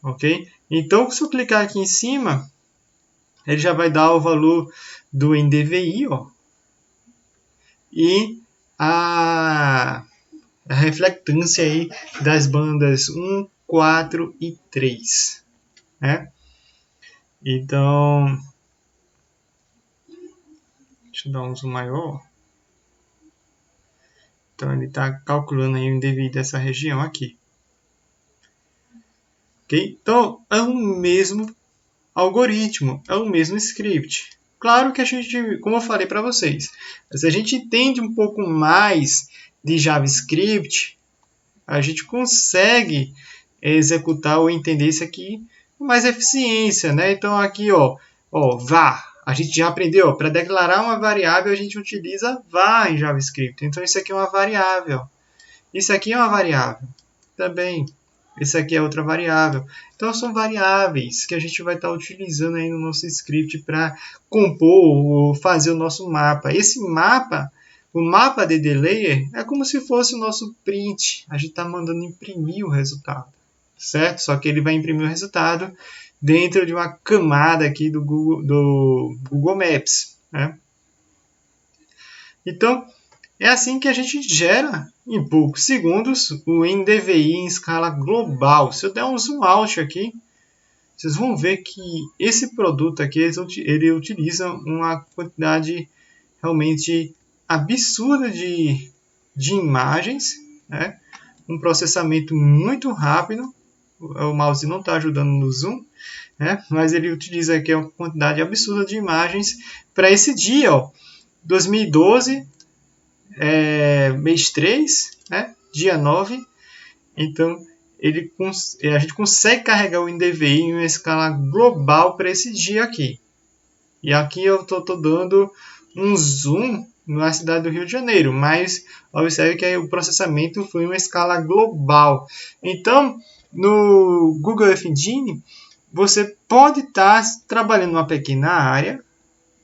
Ok? Então, se eu clicar aqui em cima, ele já vai dar o valor do NDVI, ó, e a reflectância aí das bandas 1, 4 e 3. Né? Então, deixa eu dar um zoom maior. Então, ele está calculando aí o NDVI dessa região aqui. Okay? Então, é o mesmo algoritmo, é o mesmo script. Claro que a gente, como eu falei para vocês, se a gente entende um pouco mais de JavaScript, a gente consegue executar ou entender isso aqui com mais eficiência, né? Então aqui, ó, var, a gente já aprendeu, para declarar uma variável a gente utiliza var em JavaScript. Então isso aqui é uma variável. Isso aqui é uma variável também. Esse aqui é outra variável. Então, são variáveis que a gente vai estar utilizando aí no nosso script para compor ou fazer o nosso mapa. Esse mapa, o mapa DD Layer, é como se fosse o nosso print. A gente está mandando imprimir o resultado, certo? Só que ele vai imprimir o resultado dentro de uma camada aqui do Google Maps, né? Então, é assim que a gente gera, em poucos segundos, o NDVI em escala global. Se eu der um zoom out aqui, vocês vão ver que esse produto aqui, ele utiliza uma quantidade realmente absurda de imagens, né? Um processamento muito rápido. O mouse não está ajudando no zoom, né? Mas ele utiliza aqui uma quantidade absurda de imagens para esse dia, ó, 2012, mês 3, né? Dia 9. Então, a gente consegue carregar o NDVI em uma escala global para esse dia aqui. E aqui eu estou dando um zoom na cidade do Rio de Janeiro, mas observe que o processamento foi em uma escala global. Então, no Google Earth Engine, você pode estar trabalhando numa pequena área,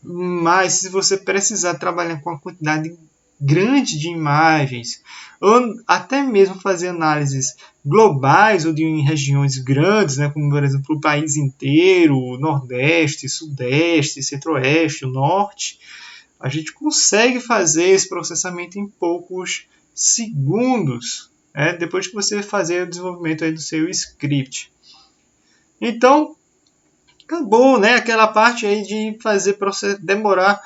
mas se você precisar trabalhar com uma quantidade grande de imagens, ou até mesmo fazer análises globais ou em regiões grandes, né, como por exemplo o país inteiro, Nordeste, Sudeste, Centro-Oeste, o Norte, a gente consegue fazer esse processamento em poucos segundos, né, depois que você fazer o desenvolvimento aí do seu script. Então, acabou, né, aquela parte aí de demorar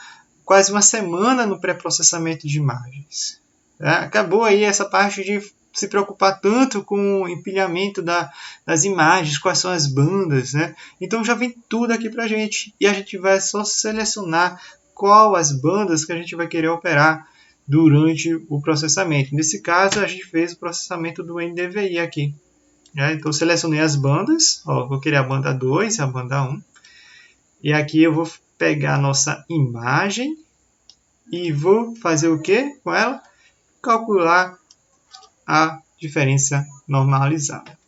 quase uma semana no pré-processamento de imagens. Acabou aí essa parte de se preocupar tanto com o empilhamento das imagens, quais são as bandas, né? Então já vem tudo aqui para a gente e a gente vai só selecionar qual as bandas que a gente vai querer operar durante o processamento. Nesse caso, a gente fez o processamento do NDVI aqui. Então, selecionei as bandas. Vou querer a banda 2 e a banda 1. E aqui eu vou pegar a nossa imagem e vou fazer o que com ela? Calcular a diferença normalizada.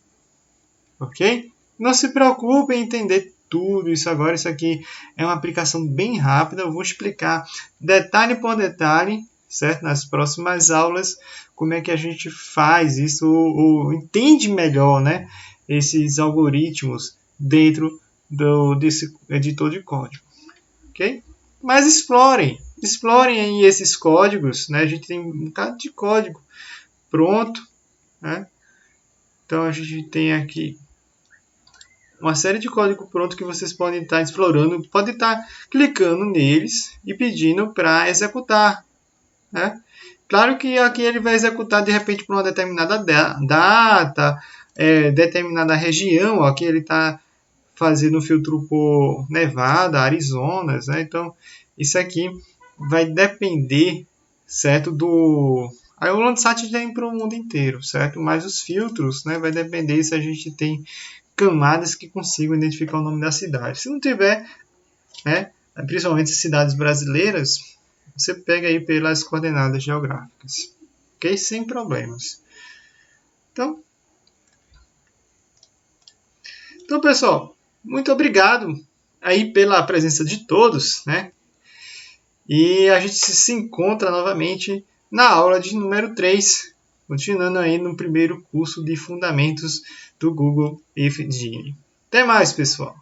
Ok? Não se preocupe em entender tudo isso agora. Isso aqui é uma aplicação bem rápida. Eu vou explicar detalhe por detalhe, certo? Nas próximas aulas, como é que a gente faz isso ou entende melhor, né, esses algoritmos dentro desse editor de código. Ok? Mas explorem aí esses códigos, né? A gente tem um bocado de código pronto, né? Então a gente tem aqui uma série de código pronto que vocês podem estar explorando, podem estar clicando neles e pedindo para executar, né? Claro que aqui ele vai executar de repente por uma determinada data, determinada região. Aqui ele está fazendo o filtro por Nevada, Arizona, né? Então isso aqui vai depender, certo, Aí o Landsat tem para o mundo inteiro, certo? Mas os filtros, né, vai depender se a gente tem camadas que consigam identificar o nome da cidade. Se não tiver, né, principalmente cidades brasileiras, você pega aí pelas coordenadas geográficas, ok? Sem problemas. Então, pessoal, muito obrigado aí pela presença de todos, né? E a gente se encontra novamente na aula de número 3, continuando aí no primeiro curso de Fundamentos do Google Earth Engine. Até mais, pessoal!